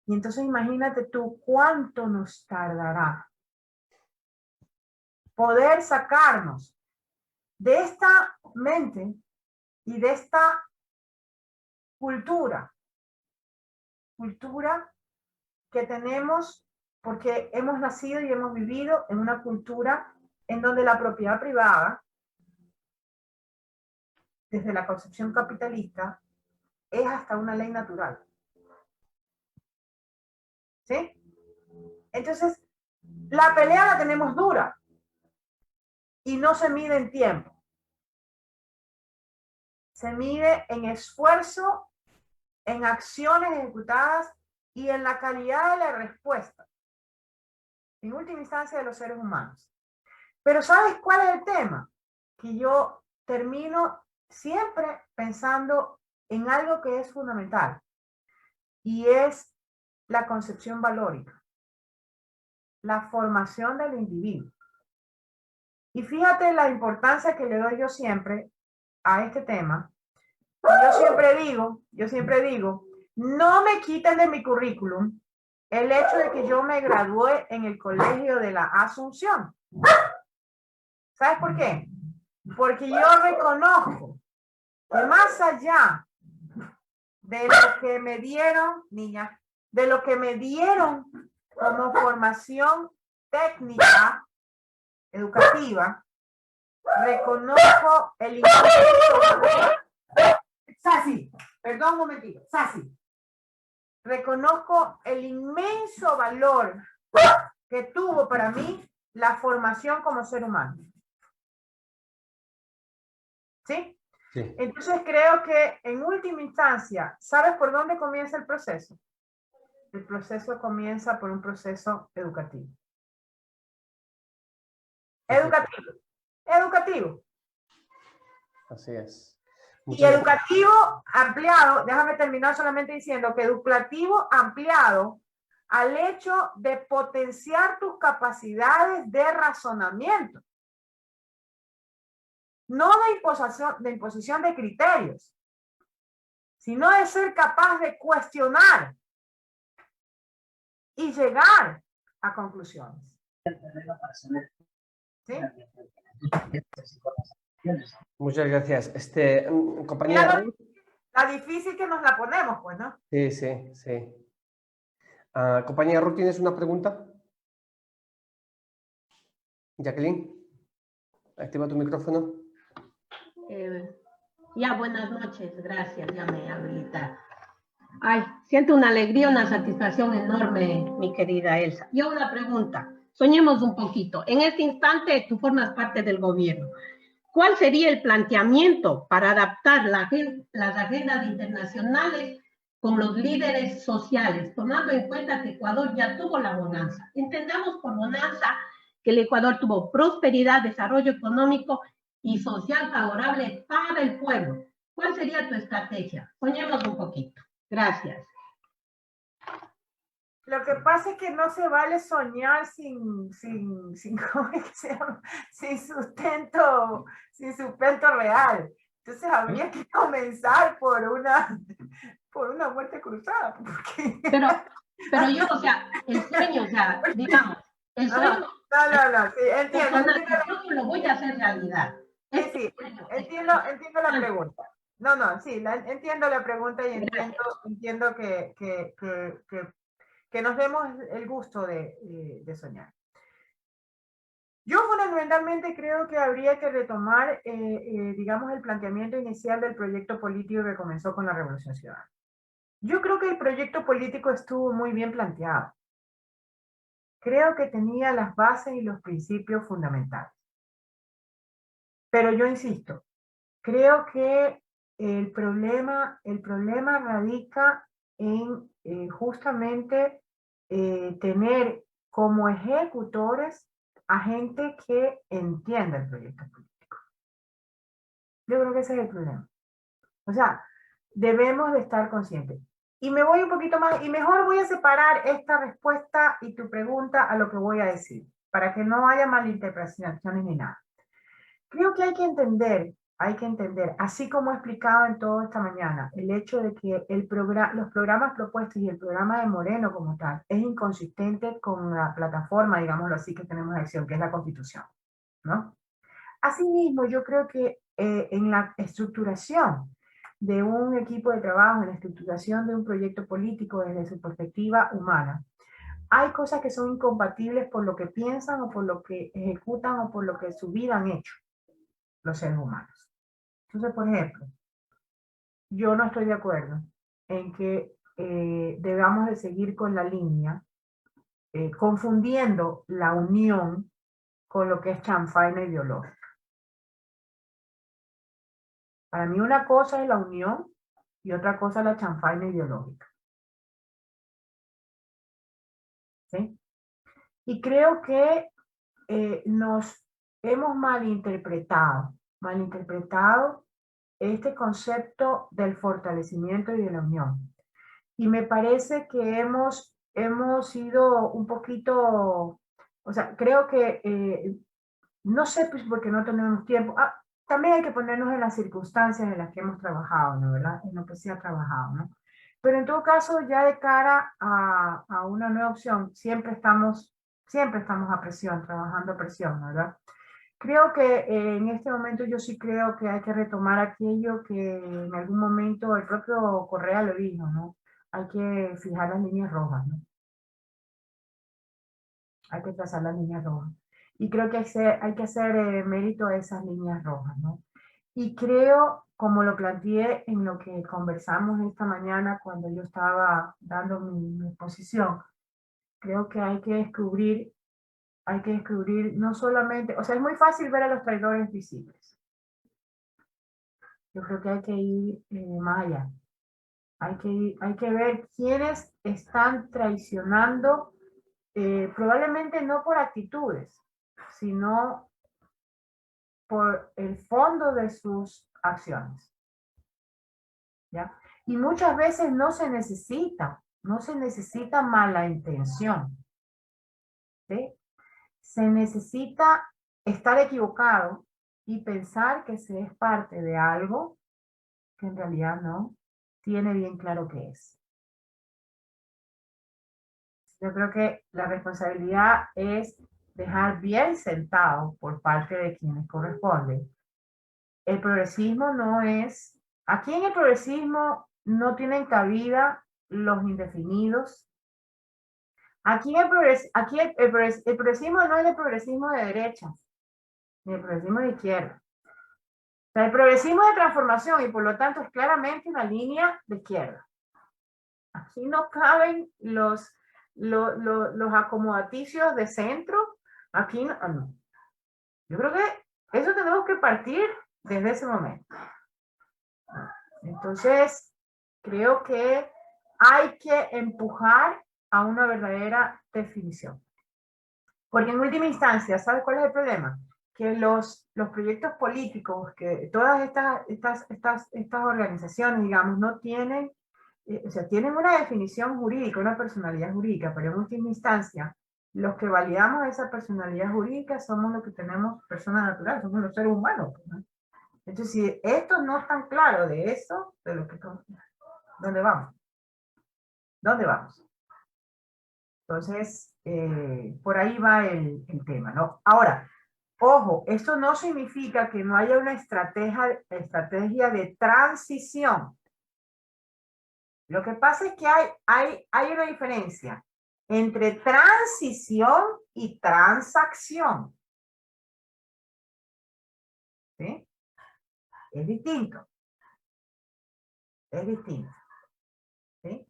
[SPEAKER 2] Y entonces imagínate tú cuánto nos tardará poder sacarnos de esta mente y de esta cultura que tenemos porque hemos nacido y hemos vivido en una cultura en donde la propiedad privada, desde la concepción capitalista, es hasta una ley natural. ¿Sí? Entonces, la pelea la tenemos dura y no se mide en tiempo. Se mide en esfuerzo, en acciones ejecutadas y en la calidad de la respuesta. en última instancia, de los seres humanos. Pero ¿sabes cuál es el tema? Que yo termino siempre pensando en algo que es fundamental, y es la concepción valórica, la formación del individuo. Y fíjate la importancia que le doy yo siempre a este tema. Yo siempre digo, no me quiten de mi currículum el hecho de que yo me gradué en el Colegio de la Asunción. ¿Sabes por qué? Porque yo reconozco que más allá de lo que me dieron, niña, de lo que me dieron como formación técnica, educativa, reconozco el inmenso... Sasi, perdón un momentito, Sasi. Reconozco el inmenso valor que tuvo para mí la formación como ser humano. ¿Sí?
[SPEAKER 1] Sí.
[SPEAKER 2] Entonces creo que en última instancia, ¿sabes por dónde comienza el proceso? El proceso comienza por un proceso educativo. Educativo. Educativo.
[SPEAKER 1] Así es.
[SPEAKER 2] Y
[SPEAKER 1] Muchas gracias.
[SPEAKER 2] educativo ampliado, déjame terminar solamente diciendo que educativo ampliado al hecho de potenciar tus capacidades de razonamiento. No de imposición de criterios, sino de ser capaz de cuestionar y llegar a conclusiones. ¿Sí?
[SPEAKER 1] Muchas gracias. Compañera
[SPEAKER 2] Mira
[SPEAKER 1] Ruth.
[SPEAKER 2] la difícil que nos la ponemos, pues, ¿no?
[SPEAKER 1] Sí, sí, sí. Compañera Ruth, ¿tienes una pregunta? Jacqueline, activa tu micrófono.
[SPEAKER 7] Ya, buenas noches, gracias, ya me habilita. Ay, siento una alegría, una satisfacción enorme, mi querida Elsa. Yo una pregunta, soñemos un poquito. En este instante tú formas parte del gobierno. ¿Cuál sería el planteamiento para adaptar las agendas internacionales con los líderes sociales, tomando en cuenta que Ecuador ya tuvo la bonanza? Entendamos por bonanza que el Ecuador tuvo prosperidad, desarrollo económico y social favorable para el pueblo. ¿Cuál sería tu estrategia? Soñemos un poquito. Gracias.
[SPEAKER 2] Lo que pasa es que no se vale soñar sin ¿cómo es que se llama? Sin sustento real. Entonces habría que comenzar por una muerte cruzada. Porque...
[SPEAKER 7] Pero yo, o sea, el sueño, o sea, digamos, el sueño...
[SPEAKER 2] No, sí, entiendo.
[SPEAKER 7] Yo lo voy a hacer realidad.
[SPEAKER 2] Sí, entiendo la pregunta. No, sí, entiendo la pregunta y entiendo que nos demos el gusto de soñar. Yo fundamentalmente creo que habría que retomar, digamos, el planteamiento inicial del proyecto político que comenzó con la Revolución Ciudadana. Yo creo que el proyecto político estuvo muy bien planteado. Creo que tenía las bases y los principios fundamentales. Pero yo insisto, creo que el problema radica en justamente tener como ejecutores a gente que entienda el proyecto político. Yo creo que ese es el problema. O sea, debemos de estar conscientes. Y me voy un poquito más, y mejor voy a separar esta respuesta y tu pregunta a lo que voy a decir, para que no haya malinterpretaciones ni nada. Creo que hay que entender, así como he explicado en toda esta mañana, el hecho de que los programas propuestos y el programa de Moreno como tal es inconsistente con la plataforma, digámoslo así, que tenemos de acción, que es la Constitución, ¿no? Asimismo, yo creo que en la estructuración de un equipo de trabajo, en la estructuración de un proyecto político desde su perspectiva humana, hay cosas que son incompatibles por lo que piensan o por lo que ejecutan o por lo que su vida han hecho los seres humanos. Entonces, por ejemplo, yo no estoy de acuerdo en que debamos de seguir con la línea confundiendo la unión con lo que es chanfaina ideológica. Para mí una cosa es la unión y otra cosa es la chanfaina ideológica. ¿Sí? Y creo que nos hemos malinterpretado este concepto del fortalecimiento y de la unión. Y me parece que hemos sido un poquito, o sea, creo que, no sé, pues porque no tenemos tiempo. También hay que ponernos en las circunstancias en las que hemos trabajado, ¿no? ¿Verdad? En lo que se ha trabajado, ¿no? Pero en todo caso, ya de cara a una nueva opción, siempre estamos a presión, trabajando a presión, ¿verdad? Creo que en este momento yo sí creo que hay que retomar aquello que en algún momento el propio Correa lo dijo, ¿no? Hay que fijar las líneas rojas, ¿no? Hay que trazar las líneas rojas. Y creo que hay que hacer mérito a esas líneas rojas, ¿no? Y creo, como lo planteé en lo que conversamos esta mañana cuando yo estaba dando mi exposición, creo que hay que descubrir no solamente, o sea, es muy fácil ver a los traidores visibles. Yo creo que hay que ir más allá. Hay que ver quiénes están traicionando, probablemente no por actitudes, sino por el fondo de sus acciones. ¿Ya? Y muchas veces no se necesita mala intención. ¿Sí? Se necesita estar equivocado y pensar que se es parte de algo que en realidad no tiene bien claro qué es. Yo creo que la responsabilidad es dejar bien sentado por parte de quienes corresponden. El progresismo no es... Aquí en el progresismo no tienen cabida los indefinidos. Aquí el progresismo no es el progresismo de derecha, ni el progresismo de izquierda. O sea, el progresismo de transformación y por lo tanto es claramente una línea de izquierda. Aquí no caben los acomodaticios de centro. Aquí no. Yo creo que eso tenemos que partir desde ese momento. Entonces, creo que hay que empujar a una verdadera definición. Porque en última instancia, ¿sabes cuál es el problema? Que los proyectos políticos, que todas estas organizaciones, digamos, no tienen, o sea, tienen una definición jurídica, una personalidad jurídica, pero en última instancia, los que validamos esa personalidad jurídica somos los que tenemos personas naturales, somos los seres humanos, ¿no? Entonces, si esto no es tan claro de eso, de lo que ¿dónde vamos? ¿Dónde vamos? Entonces, por ahí va el tema, ¿no? Ahora, ojo, esto no significa que no haya una estrategia de transición. Lo que pasa es que hay una diferencia entre transición y transacción. ¿Sí? Es distinto. Es distinto. ¿Sí?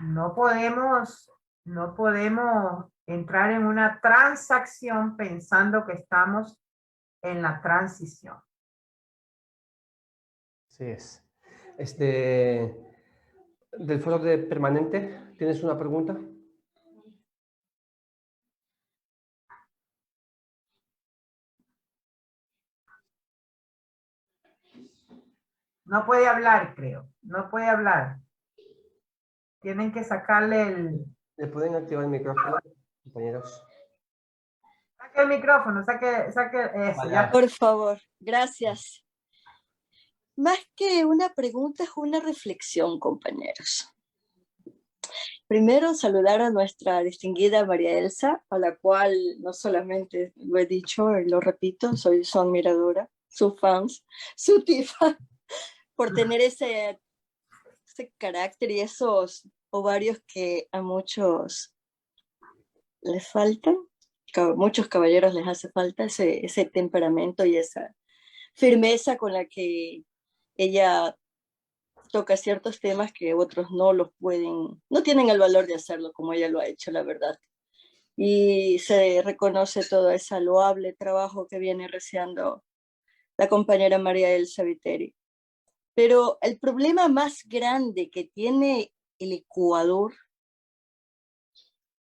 [SPEAKER 2] No podemos entrar en una transacción pensando que estamos en la transición.
[SPEAKER 1] Así es. Del foro de permanente, ¿tienes una pregunta?
[SPEAKER 2] No puede hablar, creo. No puede hablar. Tienen que sacarle el...
[SPEAKER 1] ¿Le pueden activar el micrófono, compañeros?
[SPEAKER 2] Saque el micrófono, saque eso,
[SPEAKER 1] Vale.
[SPEAKER 2] ya.
[SPEAKER 8] Por favor, gracias. Más que una pregunta, es una reflexión, compañeros. Primero, saludar a nuestra distinguida María Elsa, a la cual no solamente lo he dicho, lo repito, soy su admiradora, su fans, su tifa, por tener ese carácter y esos ovarios que a muchos les faltan, muchos caballeros les hace falta, ese temperamento y esa firmeza con la que ella toca ciertos temas que otros no los pueden, no tienen el valor de hacerlo como ella lo ha hecho, la verdad. Y se reconoce todo ese loable trabajo que viene realizando la compañera María Elsa Viteri. Pero el problema más grande que tiene el Ecuador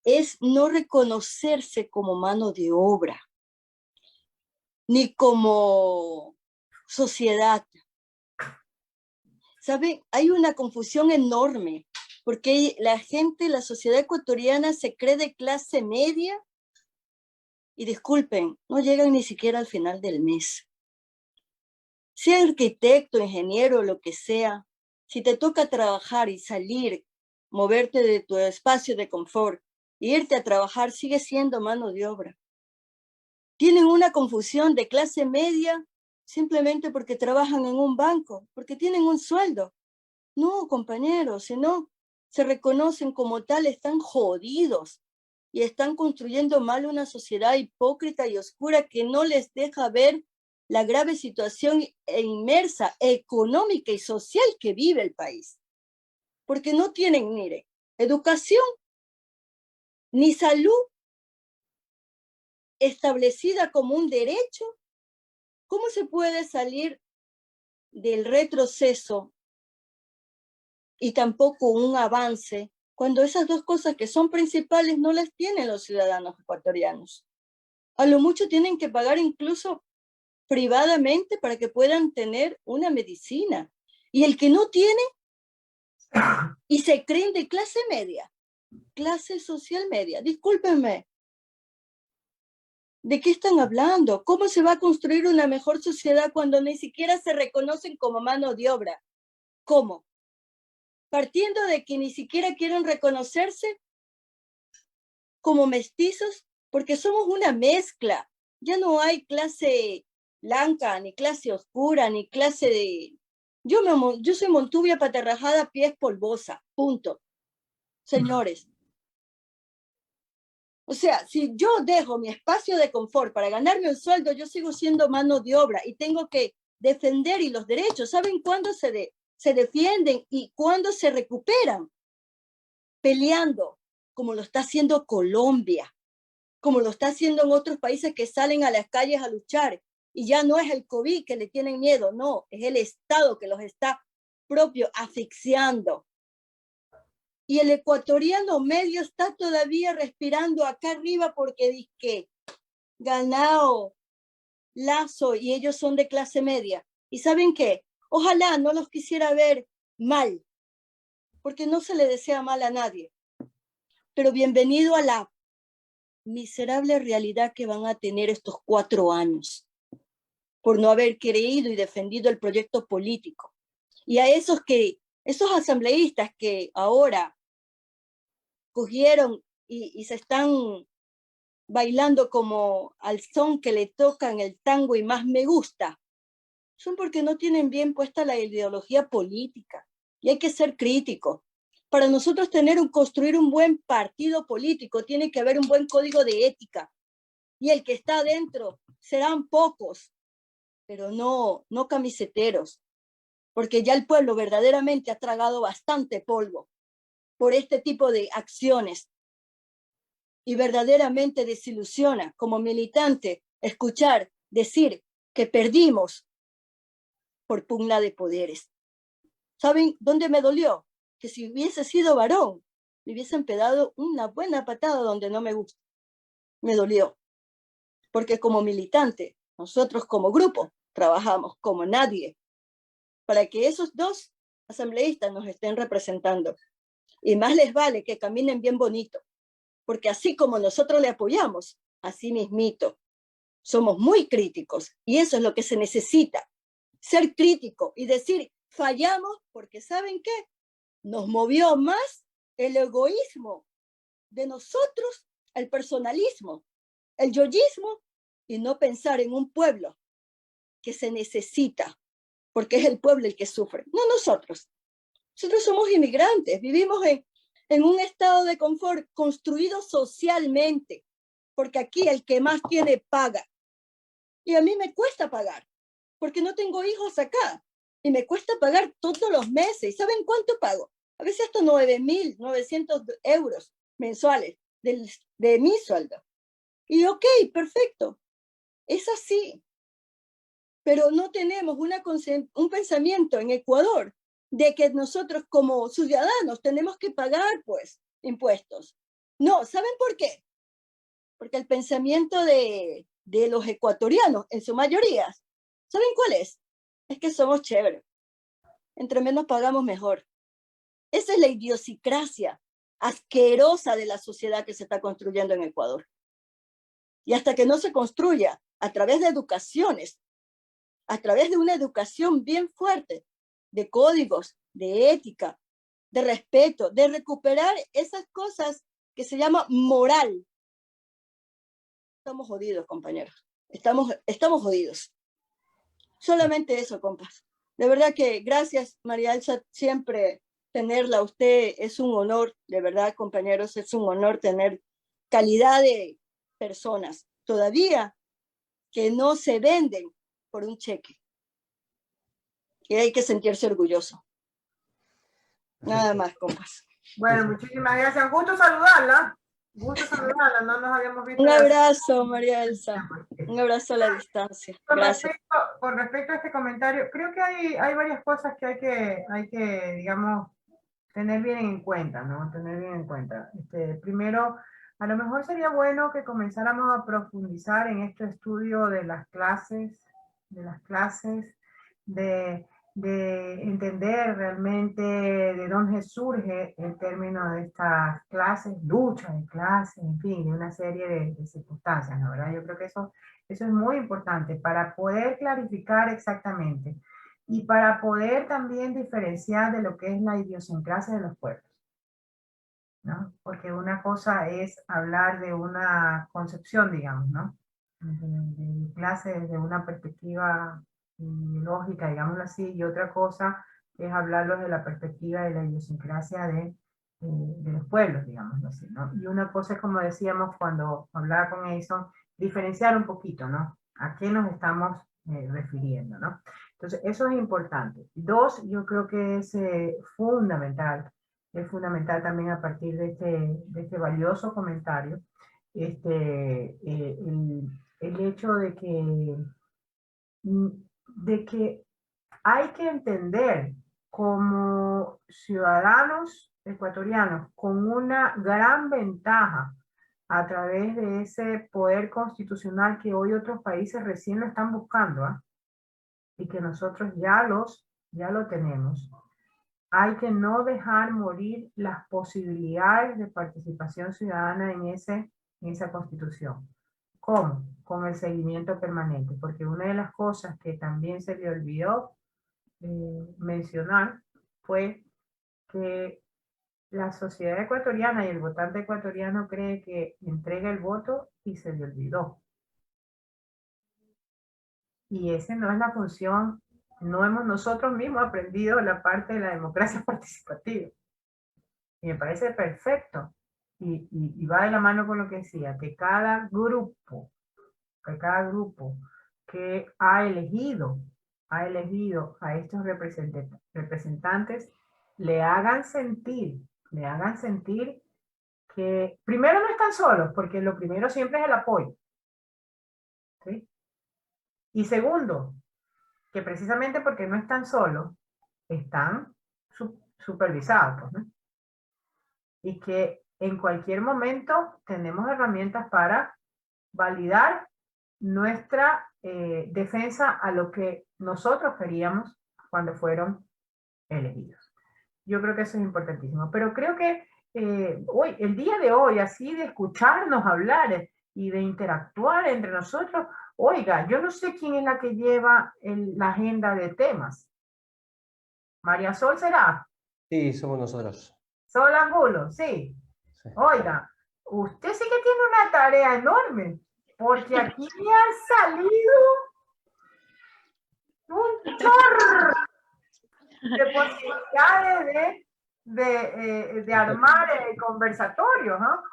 [SPEAKER 8] es no reconocerse como mano de obra, ni como sociedad. ¿Saben? Hay una confusión enorme, porque la gente, la sociedad ecuatoriana se cree de clase media y disculpen, no llegan ni siquiera al final del mes. Sea arquitecto, ingeniero, lo que sea, si te toca trabajar y salir, moverte de tu espacio de confort, e irte a trabajar, sigue siendo mano de obra. Tienen una confusión de clase media simplemente porque trabajan en un banco, porque tienen un sueldo. No, compañeros, si no se reconocen como tal, están jodidos y están construyendo mal una sociedad hipócrita y oscura que no les deja ver la grave situación inmersa económica y social que vive el país. Porque no tienen, mire, educación ni salud establecida como un derecho. ¿Cómo se puede salir del retroceso y tampoco un avance cuando esas dos cosas que son principales no las tienen los ciudadanos ecuatorianos? A lo mucho tienen que pagar incluso privadamente para que puedan tener una medicina. Y el que no tiene y se creen de clase media, clase social media, discúlpenme, ¿de qué están hablando? ¿Cómo se va a construir una mejor sociedad cuando ni siquiera se reconocen como mano de obra? ¿Cómo? Partiendo de que ni siquiera quieren reconocerse como mestizos, porque somos una mezcla. Ya no hay clase blanca, ni clase oscura, ni clase de... Yo soy Montuvia paterrajada, pies polvosa, punto. Señores. O sea, si yo dejo mi espacio de confort para ganarme un sueldo, yo sigo siendo mano de obra y tengo que defender y los derechos. ¿Saben cuándo se defienden y cuándo se recuperan? Peleando, como lo está haciendo Colombia, como lo está haciendo en otros países que salen a las calles a luchar. Y ya no es el COVID que le tienen miedo, no, es el Estado que los está propio asfixiando. Y el ecuatoriano medio está todavía respirando acá arriba porque dice que Ganao, Lazo y ellos son de clase media. ¿Y saben qué? Ojalá no los quisiera ver mal, porque no se le desea mal a nadie. Pero bienvenido a la miserable realidad que van a tener estos 4 años por no haber creído y defendido el proyecto político. Y a esos asambleístas que ahora cogieron y se están bailando como al son que le tocan el tango y más me gusta, son porque no tienen bien puesta la ideología política. Y hay que ser crítico. Para nosotros construir un buen partido político, tiene que haber un buen código de ética. Y el que está adentro serán pocos, pero no camiseteros, porque ya el pueblo verdaderamente ha tragado bastante polvo por este tipo de acciones y verdaderamente desilusiona como militante decir que perdimos por pugna de poderes. ¿Saben dónde me dolió? Que si hubiese sido varón, me hubiesen pegado una buena patada donde no me gusta. Me dolió, porque como militante, nosotros como grupo, trabajamos como nadie para que esos 2 asambleístas nos estén representando. Y más les vale que caminen bien bonito, porque así como nosotros le apoyamos, así mismito, somos muy críticos y eso es lo que se necesita, ser crítico y decir, fallamos porque ¿saben qué? Nos movió más el egoísmo de nosotros, el personalismo, el yoísmo y no pensar en un pueblo que se necesita, porque es el pueblo el que sufre, no nosotros. Nosotros somos inmigrantes, vivimos en un estado de confort construido socialmente, porque aquí el que más tiene paga. Y a mí me cuesta pagar, porque no tengo hijos acá, y me cuesta pagar todos los meses. ¿Saben cuánto pago? A veces hasta 9.900 euros mensuales de mi sueldo. Y ok, perfecto, es así. Pero no tenemos un pensamiento en Ecuador de que nosotros como ciudadanos tenemos que pagar pues impuestos. No, ¿saben por qué? Porque el pensamiento de los ecuatorianos, en su mayoría, ¿saben cuál es? Es que somos chéveres. Entre menos pagamos, mejor. Esa es la idiosincrasia asquerosa de la sociedad que se está construyendo en Ecuador. Y hasta que no se construya a través de educaciones, a través de una educación bien fuerte, de códigos, de ética, de respeto, de recuperar esas cosas que se llama moral. Estamos jodidos, compañeros. Estamos jodidos. Solamente eso, compas. De verdad que gracias, María Elsa, siempre tenerla a usted es un honor, de verdad, compañeros, es un honor tener calidad de personas todavía que no se venden por un cheque. Y hay que sentirse orgulloso. Nada más, compas.
[SPEAKER 2] Bueno, muchísimas gracias. Gusto saludarla. Gusto saludarla. No nos habíamos visto.
[SPEAKER 8] Un abrazo, María Elsa. Un abrazo a la distancia. Gracias.
[SPEAKER 2] Con respecto a este comentario, creo que hay varias cosas que hay que, digamos, tener bien en cuenta, ¿no? Tener bien en cuenta. Primero, a lo mejor sería bueno que comenzáramos a profundizar en este estudio de las clases, de entender realmente de dónde surge el término de estas clases, lucha de clases, en fin, de una serie de circunstancias, ¿no? ¿Verdad? Yo creo que eso es muy importante para poder clarificar exactamente y para poder también diferenciar de lo que es la idiosincrasia de los pueblos, ¿no? Porque una cosa es hablar de una concepción, digamos, ¿no? De clase desde una perspectiva lógica, digámoslo así, y otra cosa es hablarlo desde la perspectiva de la idiosincrasia de los pueblos, digámoslo así, ¿no? Y una cosa es, como decíamos cuando hablaba con Edison, diferenciar un poquito, ¿no? ¿A qué nos estamos refiriendo, ¿no? Entonces, eso es importante. Dos, yo creo que es fundamental también a partir de este valioso comentario, el hecho de que hay que entender como ciudadanos ecuatorianos con una gran ventaja a través de ese poder constitucional que hoy otros países recién lo están buscando, ¿eh? Y que nosotros ya lo tenemos. Hay que no dejar morir las posibilidades de participación ciudadana en esa constitución. ¿Cómo? Con el seguimiento permanente, porque una de las cosas que también se le olvidó mencionar fue que la sociedad ecuatoriana y el votante ecuatoriano cree que entrega el voto y se le olvidó. Y esa no es la función, no hemos nosotros mismos aprendido la parte de la democracia participativa. Y me parece perfecto. Y va de la mano con lo que decía, que cada grupo que ha elegido a estos representantes, le hagan sentir que primero no están solos, porque lo primero siempre es el apoyo, ¿sí? Y segundo, que precisamente porque no están solos, están supervisados, pues, ¿no? Y que en cualquier momento tenemos herramientas para validar nuestra defensa a lo que nosotros queríamos cuando fueron elegidos. Yo creo que eso es importantísimo. Pero creo que hoy, el día de hoy, así de escucharnos hablar y de interactuar entre nosotros, oiga, yo no sé quién es la que lleva la agenda de temas. ¿María Sol será?
[SPEAKER 1] Sí, somos nosotros.
[SPEAKER 2] Sol Angulo, sí.
[SPEAKER 1] Sí.
[SPEAKER 2] Oiga, usted sí que tiene una tarea enorme, porque aquí me han salido un chorro de posibilidades de armar conversatorios, ¿no?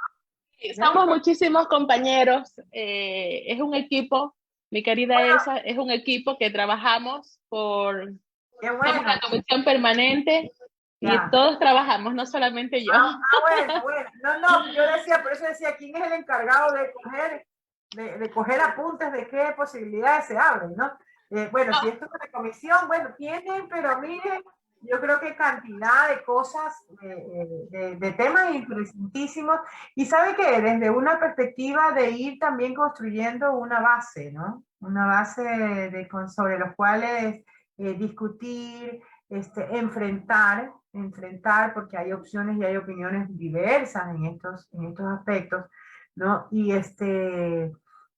[SPEAKER 4] Somos muchísimos compañeros, es un equipo, mi querida Elsa, es un equipo que trabajamos somos la comisión permanente y todos trabajamos, no solamente yo.
[SPEAKER 2] Bueno. No, yo decía, por eso decía, ¿quién es el encargado de coger apuntes de qué posibilidades se abren, ¿no? Bueno, si esto es una comisión, bueno, tienen, pero miren, yo creo que cantidad de cosas, de temas interesantísimos. Y sabe que desde una perspectiva de ir también construyendo una base, ¿no? Una base sobre los cuales discutir, enfrentar, porque hay opciones y hay opiniones diversas en estos aspectos, ¿no? Y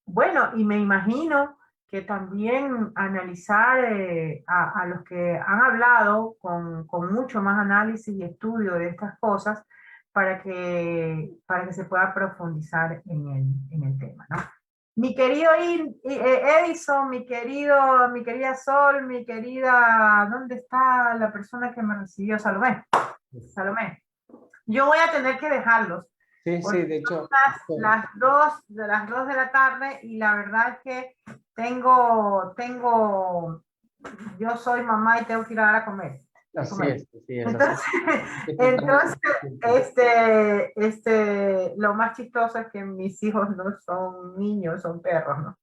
[SPEAKER 2] bueno, y me imagino que también analizar a los que han hablado con mucho más análisis y estudio de estas cosas para que se pueda profundizar en el tema, ¿no? Mi querido Edison, mi querida Sol, mi querida, ¿dónde está la persona que me recibió? Salomé. Yo voy a tener que dejarlos.
[SPEAKER 1] Sí, sí, de hecho.
[SPEAKER 2] Las 2 de la tarde y la verdad es que yo soy mamá y tengo que ir a dar a comer.
[SPEAKER 1] Así es.
[SPEAKER 2] Entonces, lo más chistoso es que mis hijos no son niños, son perros, ¿no?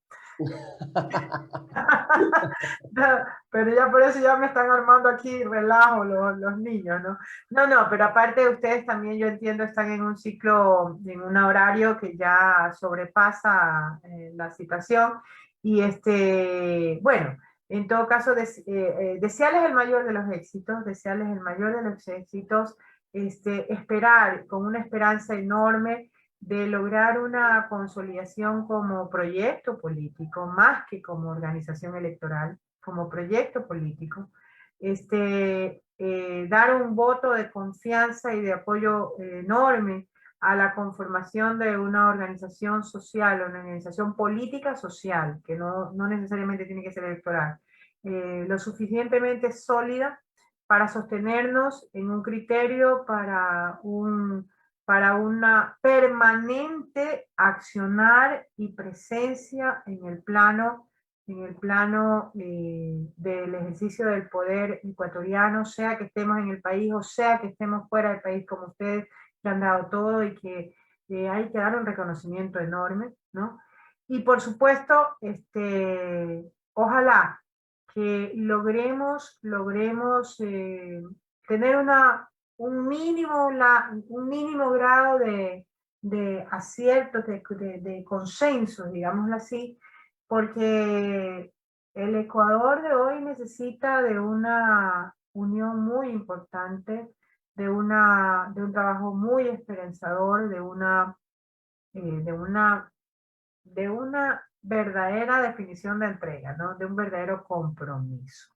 [SPEAKER 2] Pero ya por eso ya me están armando aquí relajo los niños, ¿no? No, pero aparte de ustedes también, yo entiendo, están en un ciclo, en un horario que ya sobrepasa la situación. Y bueno, en todo caso, desearles el mayor de los éxitos, esperar con una esperanza enorme de lograr una consolidación como proyecto político, más que como organización electoral, como proyecto político, dar un voto de confianza y de apoyo enorme a la conformación de una organización social, una organización política social, que no necesariamente tiene que ser electoral, lo suficientemente sólida para sostenernos en un criterio, para una permanente accionar y presencia en el plano del ejercicio del poder ecuatoriano, sea que estemos en el país o sea que estemos fuera del país, como ustedes que han dado todo y que hay que dar un reconocimiento enorme, ¿no? Y por supuesto, ojalá que logremos tener un mínimo grado de aciertos, de consenso, digámoslo así, porque el Ecuador de hoy necesita de una unión muy importante, de un trabajo muy esperanzador, de una verdadera definición de entrega, ¿no? De un verdadero compromiso.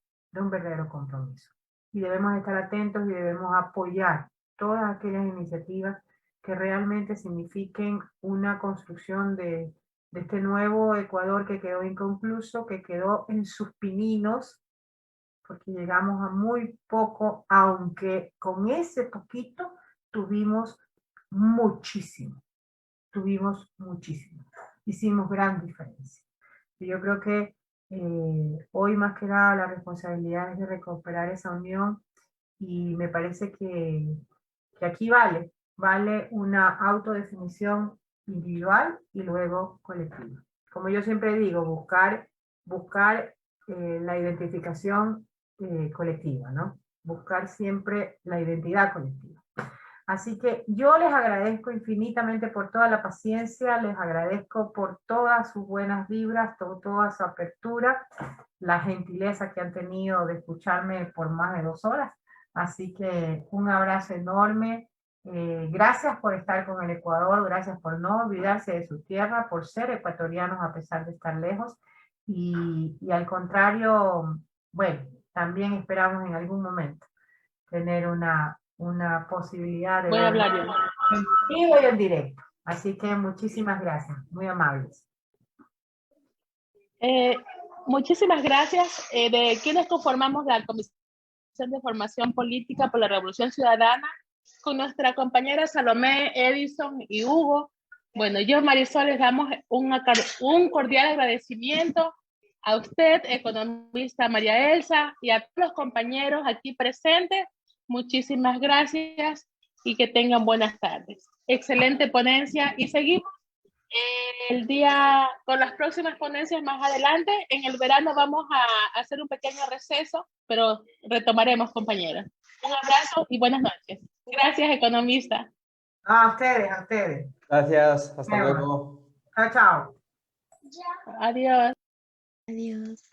[SPEAKER 2] Y debemos estar atentos y debemos apoyar todas aquellas iniciativas que realmente signifiquen una construcción de este nuevo Ecuador que quedó inconcluso, que quedó en sus pininos, porque llegamos a muy poco, aunque con ese poquito tuvimos muchísimo. Hicimos gran diferencia. Y yo creo que hoy más que nada la responsabilidad es de recuperar esa unión, y me parece que aquí vale una autodefinición individual y luego colectiva. Como yo siempre digo, buscar la identificación colectiva, ¿no? Buscar siempre la identidad colectiva. Así que yo les agradezco infinitamente por toda la paciencia, les agradezco por todas sus buenas vibras, toda su apertura, la gentileza que han tenido de escucharme por más de 2 horas. Así que un abrazo enorme. Gracias por estar con el Ecuador, gracias por no olvidarse de su tierra, por ser ecuatorianos a pesar de estar lejos. Y al contrario, bueno, también esperamos en algún momento tener una posibilidad de...
[SPEAKER 4] Voy a hablar yo.
[SPEAKER 2] En vivo y en directo. Así que muchísimas gracias, muy amables.
[SPEAKER 4] Muchísimas gracias de quienes conformamos la Comisión de Formación Política por la Revolución Ciudadana, con nuestra compañera Salomé, Edison y Hugo. Bueno, yo, Marisol, les damos un cordial agradecimiento a usted, economista María Elsa, y a todos los compañeros aquí presentes. Muchísimas gracias y que tengan buenas tardes. Excelente ponencia y seguimos el día con las próximas ponencias más adelante. En el verano vamos a hacer un pequeño receso, pero retomaremos, compañeras. Un abrazo y buenas noches. Gracias, economista.
[SPEAKER 2] A ustedes, a ustedes.
[SPEAKER 1] Gracias, hasta
[SPEAKER 2] Bueno.
[SPEAKER 1] luego.
[SPEAKER 2] Chao, chao.
[SPEAKER 4] Adiós.
[SPEAKER 9] Adiós.